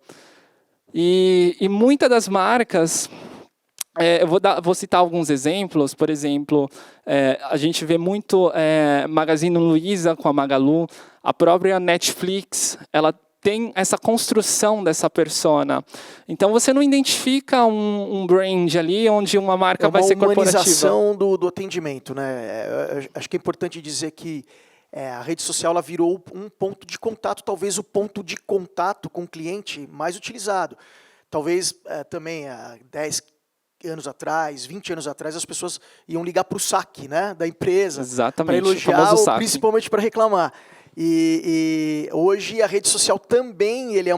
E muitas das marcas, eu vou citar alguns exemplos. Por exemplo, a gente vê muito Magazine Luiza com a Magalu, a própria Netflix, ela tem essa construção dessa persona. Então, você não identifica um brand ali onde uma marca vai ser corporativa. É uma humanização do atendimento, né? Acho que é importante dizer que a rede social ela virou um ponto de contato, talvez o ponto de contato com o cliente mais utilizado. Talvez também há 10 anos atrás, 20 anos atrás, as pessoas iam ligar para o saque, né, da empresa, para elogiar ou principalmente para reclamar. E hoje a rede social também ela é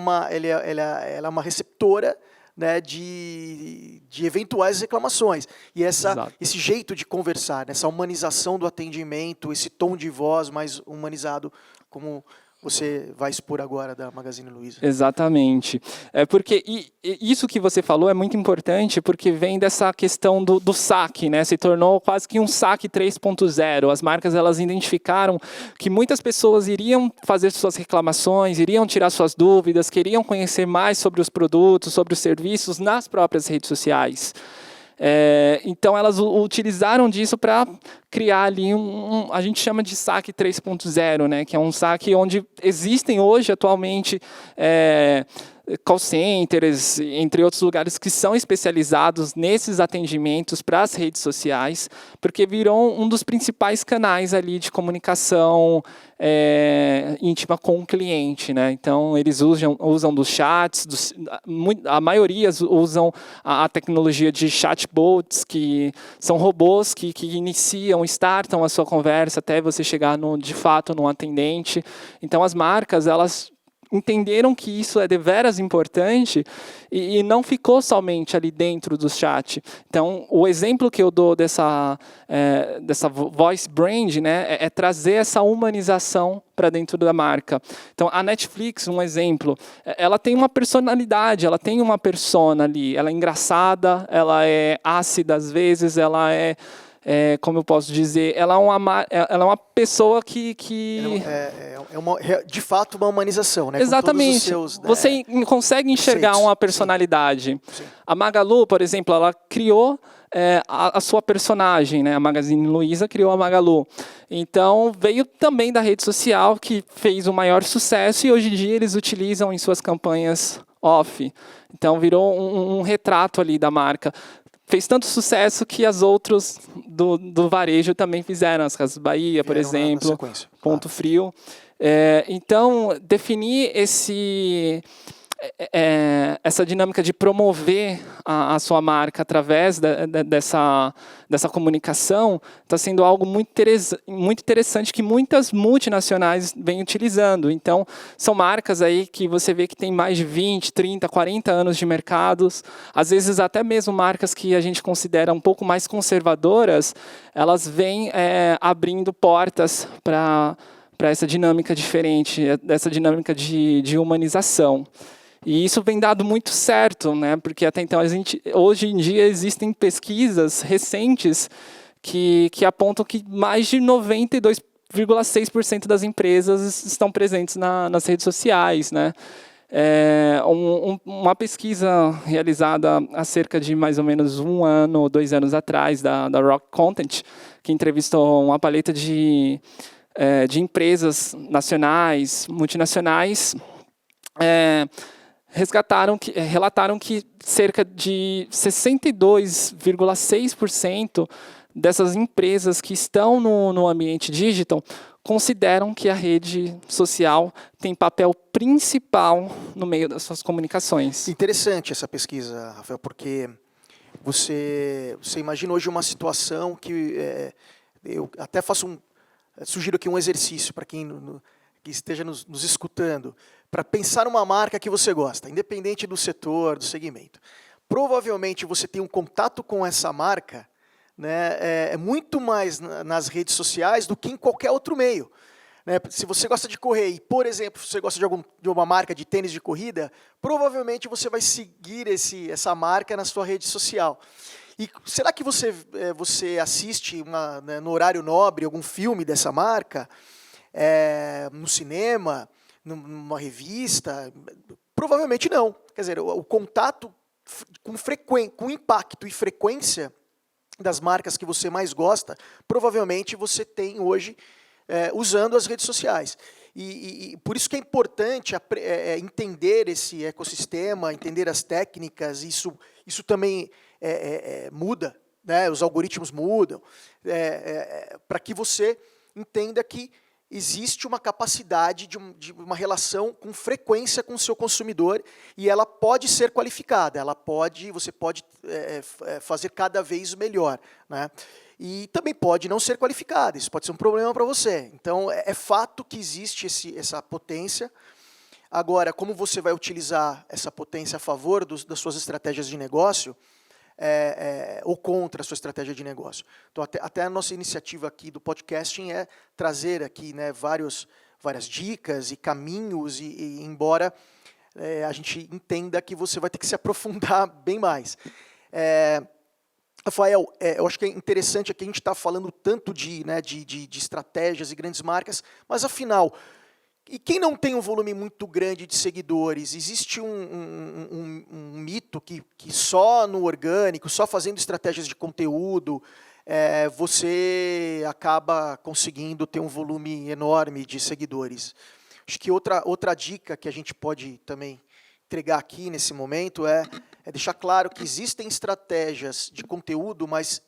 uma receptora, né, de eventuais reclamações. E esse jeito de conversar, essa humanização do atendimento, esse tom de voz mais humanizado, como você vai expor agora da Magazine Luiza. Exatamente. Porque isso que você falou é muito importante, porque vem dessa questão do saque, né? Se tornou quase que um saque 3.0. As marcas elas identificaram que muitas pessoas iriam fazer suas reclamações, iriam tirar suas dúvidas, queriam conhecer mais sobre os produtos, sobre os serviços nas próprias redes sociais. Então, elas utilizaram disso para criar ali a gente chama de saque 3.0, né? Que é um saque onde existem hoje, atualmente, call centers, entre outros lugares que são especializados nesses atendimentos para as redes sociais, porque virou um dos principais canais ali de comunicação íntima com o cliente, né? Então, eles usam dos chats, a maioria usam a tecnologia de chatbots, que são robôs que iniciam, startam a sua conversa até você chegar, de fato, num atendente. Então, as marcas, elas entenderam que isso é deveras importante e não ficou somente ali dentro do chat. Então, o exemplo que eu dou dessa voice brand, né, é trazer essa humanização para dentro da marca. Então, a Netflix, um exemplo, ela tem uma personalidade, ela tem uma persona ali. Ela é engraçada, ela é ácida às vezes, ela como eu posso dizer, ela é uma pessoa que... de fato, uma humanização, né? Exatamente. Você consegue enxergar uma personalidade. Sim. A Magalu, por exemplo, ela criou a sua personagem, né? A Magazine Luiza criou a Magalu. Então, veio também da rede social, que fez o maior sucesso, e hoje em dia eles utilizam em suas campanhas off. Então, virou um retrato ali da marca. Fez tanto sucesso que as outras do varejo também fizeram, as Casas Bahia, por exemplo, Ponto Frio. Então, definir essa dinâmica de promover a sua marca através dessa comunicação está sendo algo muito interessante que muitas multinacionais vêm utilizando. Então, são marcas aí que você vê que tem mais de 20, 30, 40 anos de mercados, às vezes até mesmo marcas que a gente considera um pouco mais conservadoras, elas vêm abrindo portas para essa dinâmica diferente, essa dinâmica de humanização. E isso vem dado muito certo, né? Porque até então, hoje em dia existem pesquisas recentes que apontam que mais de 92,6% das empresas estão presentes nas redes sociais, né? Uma pesquisa realizada há cerca de mais ou menos 1 ano ou 2 anos atrás, da Rock Content, que entrevistou uma paleta de empresas nacionais, relataram que cerca de 62,6% dessas empresas que estão no ambiente digital consideram que a rede social tem papel principal no meio das suas comunicações. Interessante essa pesquisa, Rafael, porque você imagina hoje uma situação que eu até sugiro aqui um exercício para quem que esteja nos escutando, para pensar numa marca que você gosta, independente do setor, do segmento. Provavelmente você tem um contato com essa marca, né, muito mais nas redes sociais do que em qualquer outro meio. Né? Se você gosta de correr e, por exemplo, você gosta de uma marca de tênis de corrida, provavelmente você vai seguir essa marca na sua rede social. E será que você assiste no horário nobre algum filme dessa marca? No cinema, numa revista? Provavelmente não. Quer dizer, o contato com impacto e frequência das marcas que você mais gosta, provavelmente você tem hoje usando as redes sociais. E por isso que é importante entender esse ecossistema, entender as técnicas. Isso também muda, né? Os algoritmos mudam, para que você entenda que existe uma capacidade de uma relação com frequência com o seu consumidor, e ela pode ser qualificada, você pode fazer cada vez melhor, né? E também pode não ser qualificada, isso pode ser um problema para você. Então, é fato que existe essa potência. Agora, como você vai utilizar essa potência a favor das suas estratégias de negócio, ou contra a sua estratégia de negócio. Então, até a nossa iniciativa aqui do podcasting é trazer aqui, né, várias dicas e caminhos, e embora a gente entenda que você vai ter que se aprofundar bem mais. Rafael, eu acho que é interessante aqui a gente estar falando tanto de estratégias e grandes marcas, mas afinal, e quem não tem um volume muito grande de seguidores? Existe um mito que só no orgânico, só fazendo estratégias de conteúdo, você acaba conseguindo ter um volume enorme de seguidores. Acho que outra dica que a gente pode também entregar aqui nesse momento é deixar claro que existem estratégias de conteúdo, mas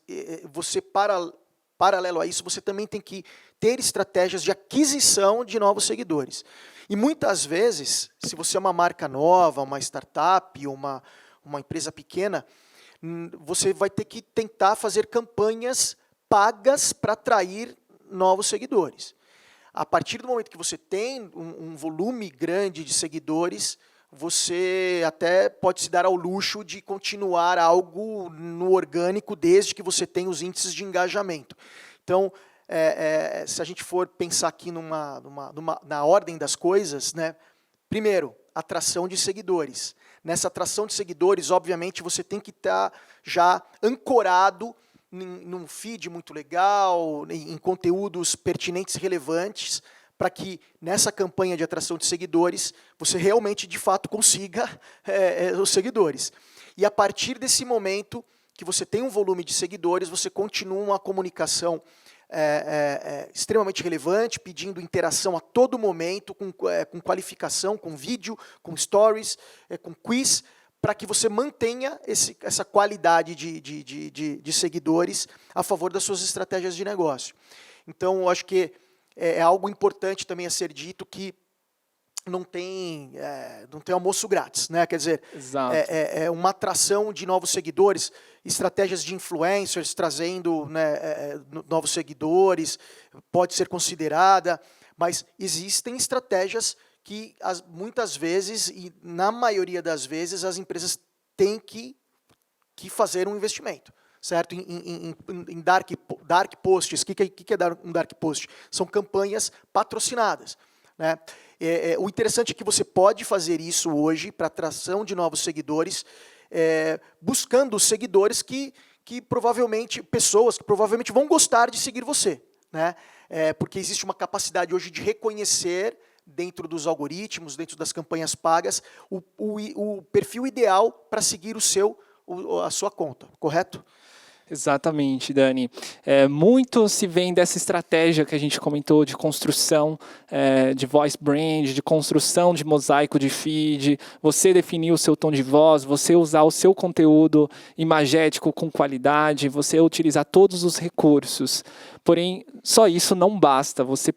você, paralelo a isso, você também tem que ter estratégias de aquisição de novos seguidores. E muitas vezes, se você é uma marca nova, uma startup, uma empresa pequena, você vai ter que tentar fazer campanhas pagas para atrair novos seguidores. A partir do momento que você tem um volume grande de seguidores, você até pode se dar ao luxo de continuar algo no orgânico, desde que você tenha os índices de engajamento. Então, se a gente for pensar aqui na ordem das coisas, né? Primeiro, atração de seguidores. Nessa atração de seguidores, obviamente, você tem que estar já ancorado num feed muito legal, em conteúdos pertinentes e relevantes, para que nessa campanha de atração de seguidores, você realmente, de fato, consiga os seguidores. E a partir desse momento que você tem um volume de seguidores, você continua uma comunicação extremamente relevante, pedindo interação a todo momento, com qualificação, com vídeo, com stories, com quiz, para que você mantenha essa qualidade de seguidores a favor das suas estratégias de negócio. Então, eu acho que é algo importante também a ser dito, que não tem almoço grátis, né? Quer dizer, é uma atração de novos seguidores, estratégias de influencers trazendo, né, novos seguidores, pode ser considerada, mas existem estratégias que muitas vezes, e na maioria das vezes, as empresas têm que fazer um investimento, certo? Em dark posts. O que é um dark post? São campanhas patrocinadas, né? O interessante é que você pode fazer isso hoje para atração de novos seguidores, buscando seguidores que provavelmente, pessoas que provavelmente vão gostar de seguir você, né? Porque existe uma capacidade hoje de reconhecer, dentro dos algoritmos, dentro das campanhas pagas, o perfil ideal para seguir a sua conta, correto? Exatamente, Dani. Muito se vem dessa estratégia que a gente comentou de construção de voice brand, de construção de mosaico de feed, você definir o seu tom de voz, você usar o seu conteúdo imagético com qualidade, você utilizar todos os recursos. Porém, só isso não basta, você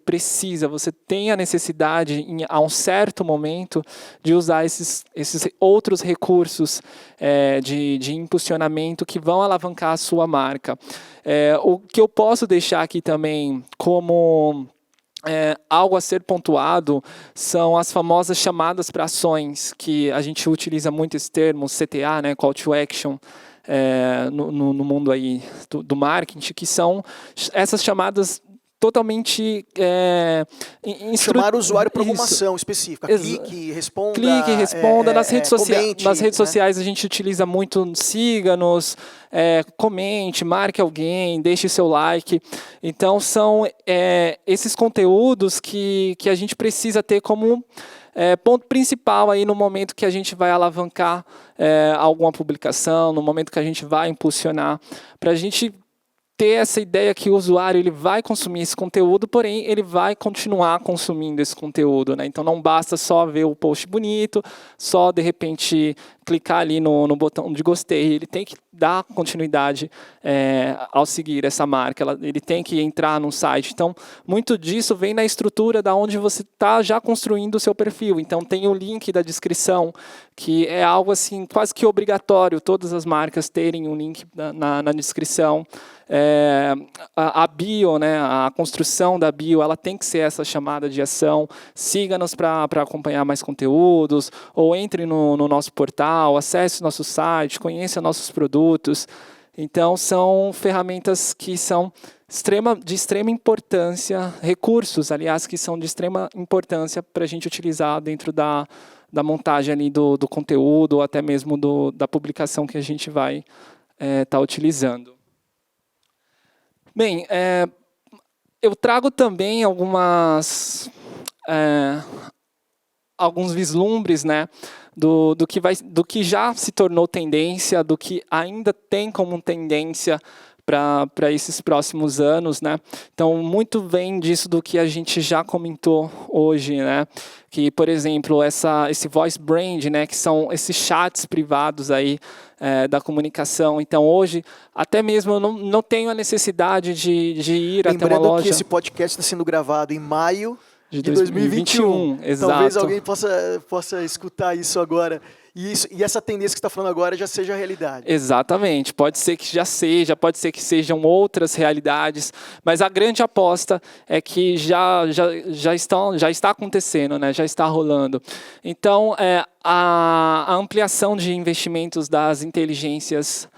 tem a necessidade, a um certo momento, de usar esses outros recursos de impulsionamento que vão alavancar a sua marca. O que eu posso deixar aqui também como algo a ser pontuado são as famosas chamadas para ações, que a gente utiliza muito esse termo, CTA, né, Call to Action, no mundo aí do marketing, que são essas chamadas totalmente... Chamar o usuário para alguma ação específica. Clique, responda. Nas redes comente, nas redes sociais a gente utiliza muito siga-nos, comente, marque alguém, deixe seu like. Então, são esses conteúdos que a gente precisa ter como ponto principal aí no momento que a gente vai alavancar alguma publicação, no momento que a gente vai impulsionar, para a gente ter essa ideia que o usuário ele vai consumir esse conteúdo, porém ele vai continuar consumindo esse conteúdo, né? Então não basta só ver o post bonito, só de repente clicar ali no botão de gostei, ele tem que dar continuidade ao seguir essa marca, ele tem que entrar no site. Então, muito disso vem na estrutura da onde você está já construindo o seu perfil. Então, tem o link da descrição, que é algo assim quase que obrigatório, todas as marcas terem um link na descrição. A bio, né, a construção da bio, ela tem que ser essa chamada de ação. Siga-nos para acompanhar mais conteúdos, ou entre no nosso portal, acesse o nosso site, conheça nossos produtos. Então, são ferramentas que são de extrema importância, recursos, aliás, que são de extrema importância para a gente utilizar dentro da montagem ali do conteúdo, ou até mesmo da publicação que a gente vai estar utilizando. Bem, eu trago também alguns vislumbres, né, do que já se tornou tendência, do que ainda tem como tendência para esses próximos anos, né? Então, muito vem disso do que a gente já comentou hoje, né? Que, por exemplo, esse voice brand, né? Que são esses chats privados aí da comunicação. Então, hoje, até mesmo eu não tenho a necessidade de ir até uma loja. Lembrando que esse podcast está sendo gravado em maio de 2021. Exato. Talvez alguém possa escutar isso agora. E essa tendência que você está falando agora já seja a realidade. Exatamente. Pode ser que já seja, pode ser que sejam outras realidades, mas a grande aposta é que já está acontecendo, né? Já está rolando. Então, a ampliação de investimentos das inteligências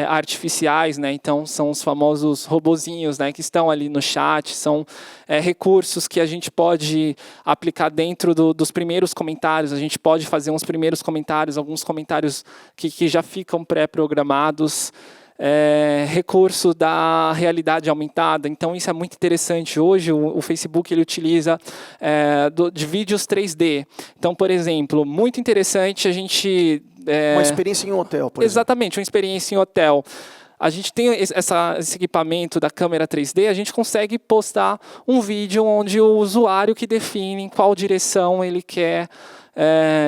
artificiais, né? Então são os famosos robozinhos, né, que estão ali no chat, são recursos que a gente pode aplicar dentro dos primeiros comentários, a gente pode fazer uns primeiros comentários, alguns comentários que já ficam pré-programados, recurso da realidade aumentada. Então isso é muito interessante. Hoje o Facebook ele utiliza de vídeos 3D. Então, por exemplo, muito interessante a gente Uma experiência em um hotel, por exemplo. Exatamente, uma experiência em hotel. A gente tem esse equipamento da câmera 3D, a gente consegue postar um vídeo onde o usuário que define em qual direção ele quer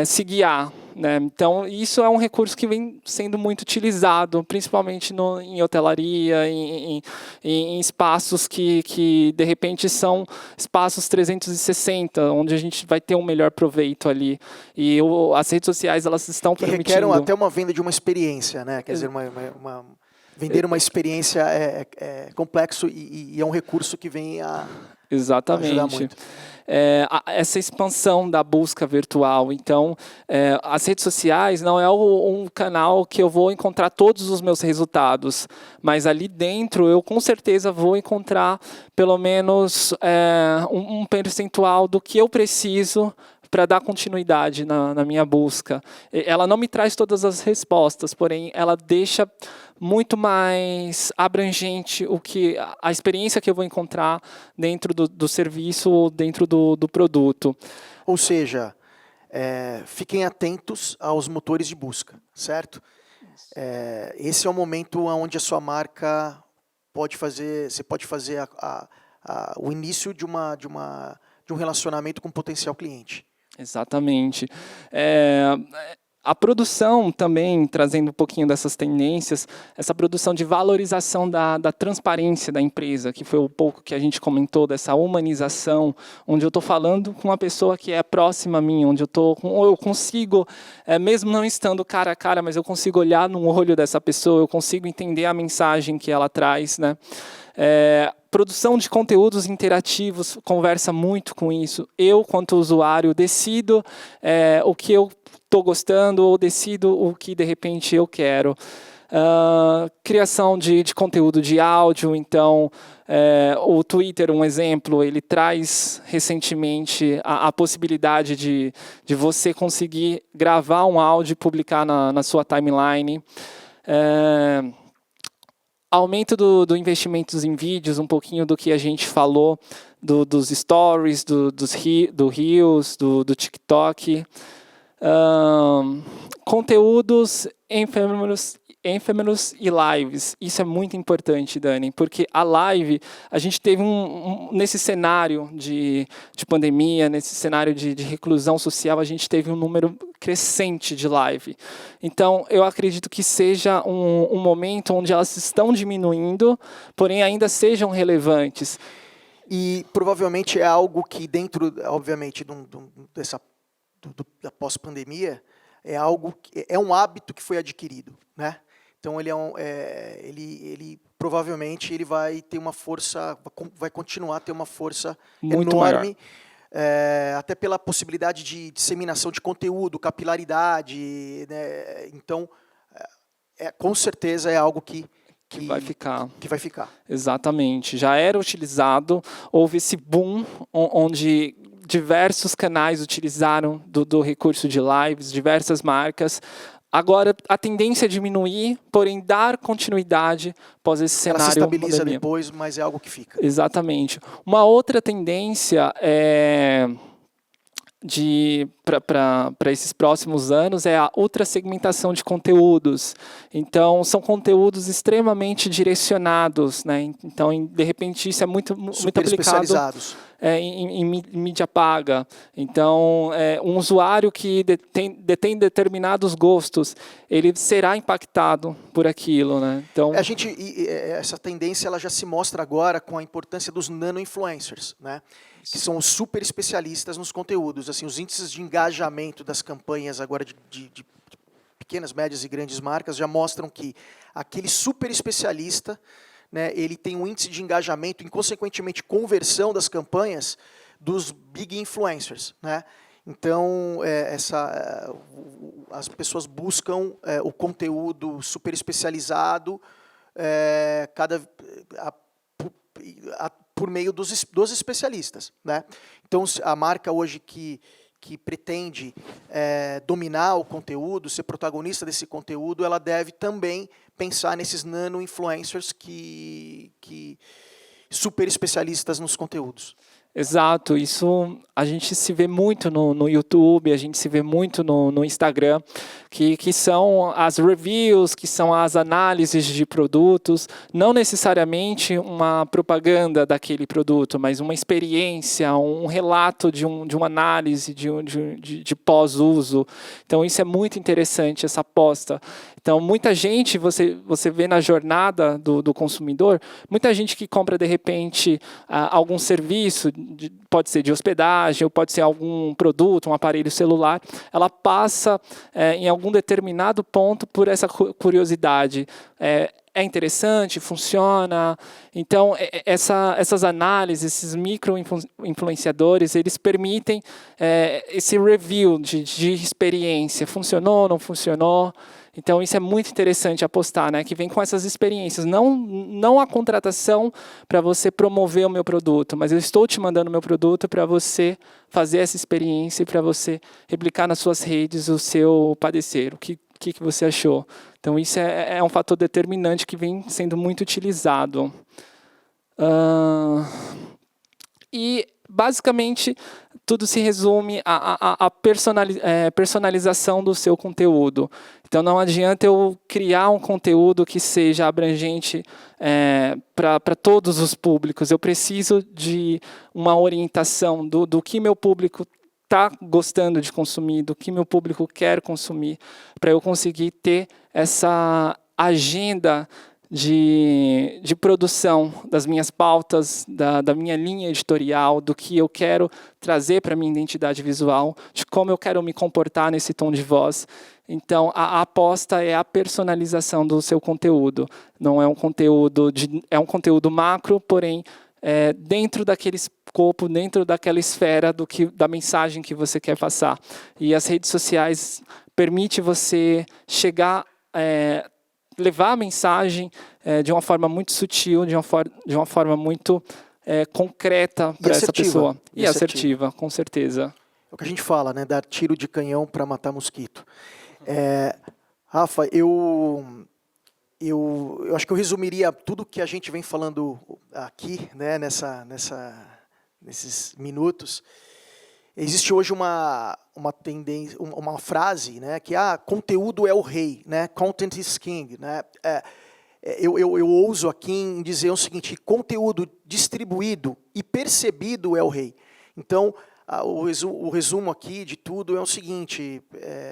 se guiar, né? Então, isso é um recurso que vem sendo muito utilizado, principalmente em hotelaria, em espaços que, de repente, são espaços 360, onde a gente vai ter um melhor proveito ali. E as redes sociais, elas estão permitindo... Que requerem até uma venda de uma experiência, né? Quer dizer, vender uma experiência é complexo e é um recurso que vem a ajudar muito. Essa expansão da busca virtual. Então, as redes sociais não é um canal que eu vou encontrar todos os meus resultados, mas ali dentro eu com certeza vou encontrar pelo menos um percentual do que eu preciso para dar continuidade na minha busca. Ela não me traz todas as respostas, porém ela deixa muito mais abrangente a experiência que eu vou encontrar dentro do serviço ou dentro do produto. Ou seja, fiquem atentos aos motores de busca, certo? Esse é o momento onde a sua marca você pode fazer o início de um relacionamento com um potencial cliente. Exatamente. A produção também, trazendo um pouquinho dessas tendências, essa produção de valorização da transparência da empresa, que foi um pouco que a gente comentou, dessa humanização, onde eu estou falando com uma pessoa que é próxima a mim, onde eu consigo, mesmo não estando cara a cara, mas eu consigo olhar no olho dessa pessoa, eu consigo entender a mensagem que ela traz, né? Produção de conteúdos interativos conversa muito com isso. Eu, quanto usuário, decido o que eu estou gostando ou decido o que, de repente, eu quero. Criação de conteúdo de áudio. Então, o Twitter, um exemplo, ele traz recentemente a possibilidade de você conseguir gravar um áudio e publicar na sua timeline. Aumento do investimentos em vídeos, um pouquinho do que a gente falou, dos stories, do Reels, do TikTok. Conteúdos efêmeros e lives. Isso é muito importante, Dani, porque a live, a gente teve nesse cenário de pandemia, nesse cenário de reclusão social, a gente teve um número crescente de live. Então, eu acredito que seja um momento onde elas estão diminuindo, porém ainda sejam relevantes. E provavelmente é algo que dentro, obviamente, da pós-pandemia, é um hábito que foi adquirido, né? Então ele provavelmente ele vai ter uma força, vai continuar a ter uma força muito enorme, até pela possibilidade de disseminação de conteúdo, capilaridade, né? Então, com certeza é algo que vai ficar. Exatamente. Já era utilizado, houve esse boom onde diversos canais utilizaram do recurso de lives, diversas marcas. Agora, a tendência é diminuir, porém dar continuidade após esse cenário. Ela se estabiliza depois, mas é algo que fica. Exatamente. Uma outra tendência para esses próximos anos é a ultrasegmentação de conteúdos. Então, são conteúdos extremamente direcionados, né? Então, de repente, isso é muito aplicado especializados. Em mídia paga. Então, um usuário que detém determinados gostos, ele será impactado por aquilo, né? Então, essa tendência ela já se mostra agora com a importância dos nano-influencers, né? Que são os super especialistas nos conteúdos. Assim, os índices de engajamento das campanhas agora de pequenas, médias e grandes marcas já mostram que aquele super especialista, né, ele tem um índice de engajamento e, consequentemente, conversão das campanhas dos big influencers, né? Então, as pessoas buscam o conteúdo super especializado por meio dos especialistas, né? Então, a marca hoje que pretende dominar o conteúdo, ser protagonista desse conteúdo, ela deve também pensar nesses nano-influencers que super especialistas nos conteúdos. Exato, isso a gente se vê muito no YouTube, a gente se vê muito no Instagram, que são as reviews, que são as análises de produtos, não necessariamente uma propaganda daquele produto, mas uma experiência, um relato de uma análise de pós-uso. Então, isso é muito interessante, essa aposta. Então, muita gente, você vê na jornada do consumidor, muita gente que compra, de repente, algum serviço, pode ser de hospedagem, ou pode ser algum produto, um aparelho celular, ela passa em algum determinado ponto por essa curiosidade. É interessante, funciona. Então, essas análises, esses micro-influenciadores, eles permitem esse review de experiência. Funcionou, não funcionou? Então, isso é muito interessante apostar, né? Que vem com essas experiências. Não a contratação para você promover o meu produto, mas eu estou te mandando o meu produto para você fazer essa experiência e para você replicar nas suas redes o seu padecer. O que você achou? Então, isso é um fator determinante que vem sendo muito utilizado. E, basicamente, tudo se resume à personalização do seu conteúdo. Então, não adianta eu criar um conteúdo que seja abrangente para todos os públicos. Eu preciso de uma orientação do que meu público está gostando de consumir, do que meu público quer consumir, para eu conseguir ter essa agenda de produção das minhas pautas, da minha linha editorial, do que eu quero trazer para a minha identidade visual, de como eu quero me comportar nesse tom de voz. Então, a aposta é a personalização do seu conteúdo. Não é um conteúdo é um conteúdo macro, porém dentro daquele escopo, dentro daquela esfera da mensagem que você quer passar. E as redes sociais permitem você chegar levar a mensagem de uma forma muito sutil, de uma forma muito concreta para essa pessoa. E assertiva, com certeza. É o que a gente fala, né? Dar tiro de canhão para matar mosquito. Rafa, eu acho que eu resumiria tudo que a gente vem falando aqui, né? Nesses minutos. Existe hoje uma tendência, uma frase, né, que conteúdo é o rei, né, content is king, né. Eu ouso aqui em dizer o seguinte: conteúdo distribuído e percebido é o rei. Então, o resumo aqui de tudo é o seguinte,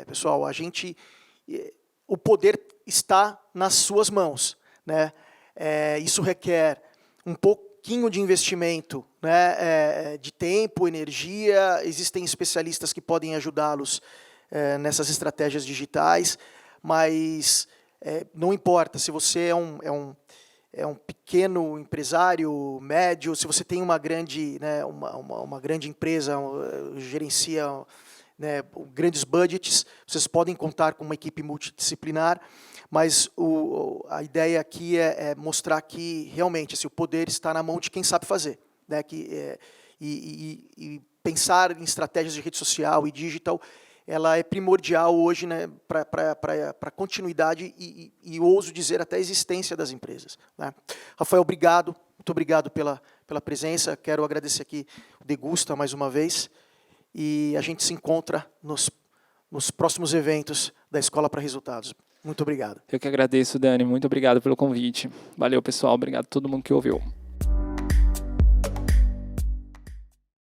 pessoal: o poder está nas suas mãos, né. Isso requer um pouquinho de investimento, né, de tempo, energia. Existem especialistas que podem ajudá-los nessas estratégias digitais, mas não importa se você é um pequeno empresário, médio, se você tem uma grande, né, uma grande empresa, gerencia, né, grandes budgets, vocês podem contar com uma equipe multidisciplinar, mas a ideia aqui é mostrar que realmente o poder está na mão de quem sabe fazer, né, e pensar em estratégias de rede social e digital, ela é primordial hoje, né, para a continuidade e ouso dizer até a existência das empresas, né. Rafael, obrigado, muito obrigado pela presença. Quero agradecer aqui o Degusta mais uma vez, e a gente se encontra nos próximos eventos da Escola para Resultados. Muito obrigado. Eu que agradeço, Dani. Muito obrigado pelo convite. Valeu, pessoal. Obrigado a todo mundo que ouviu.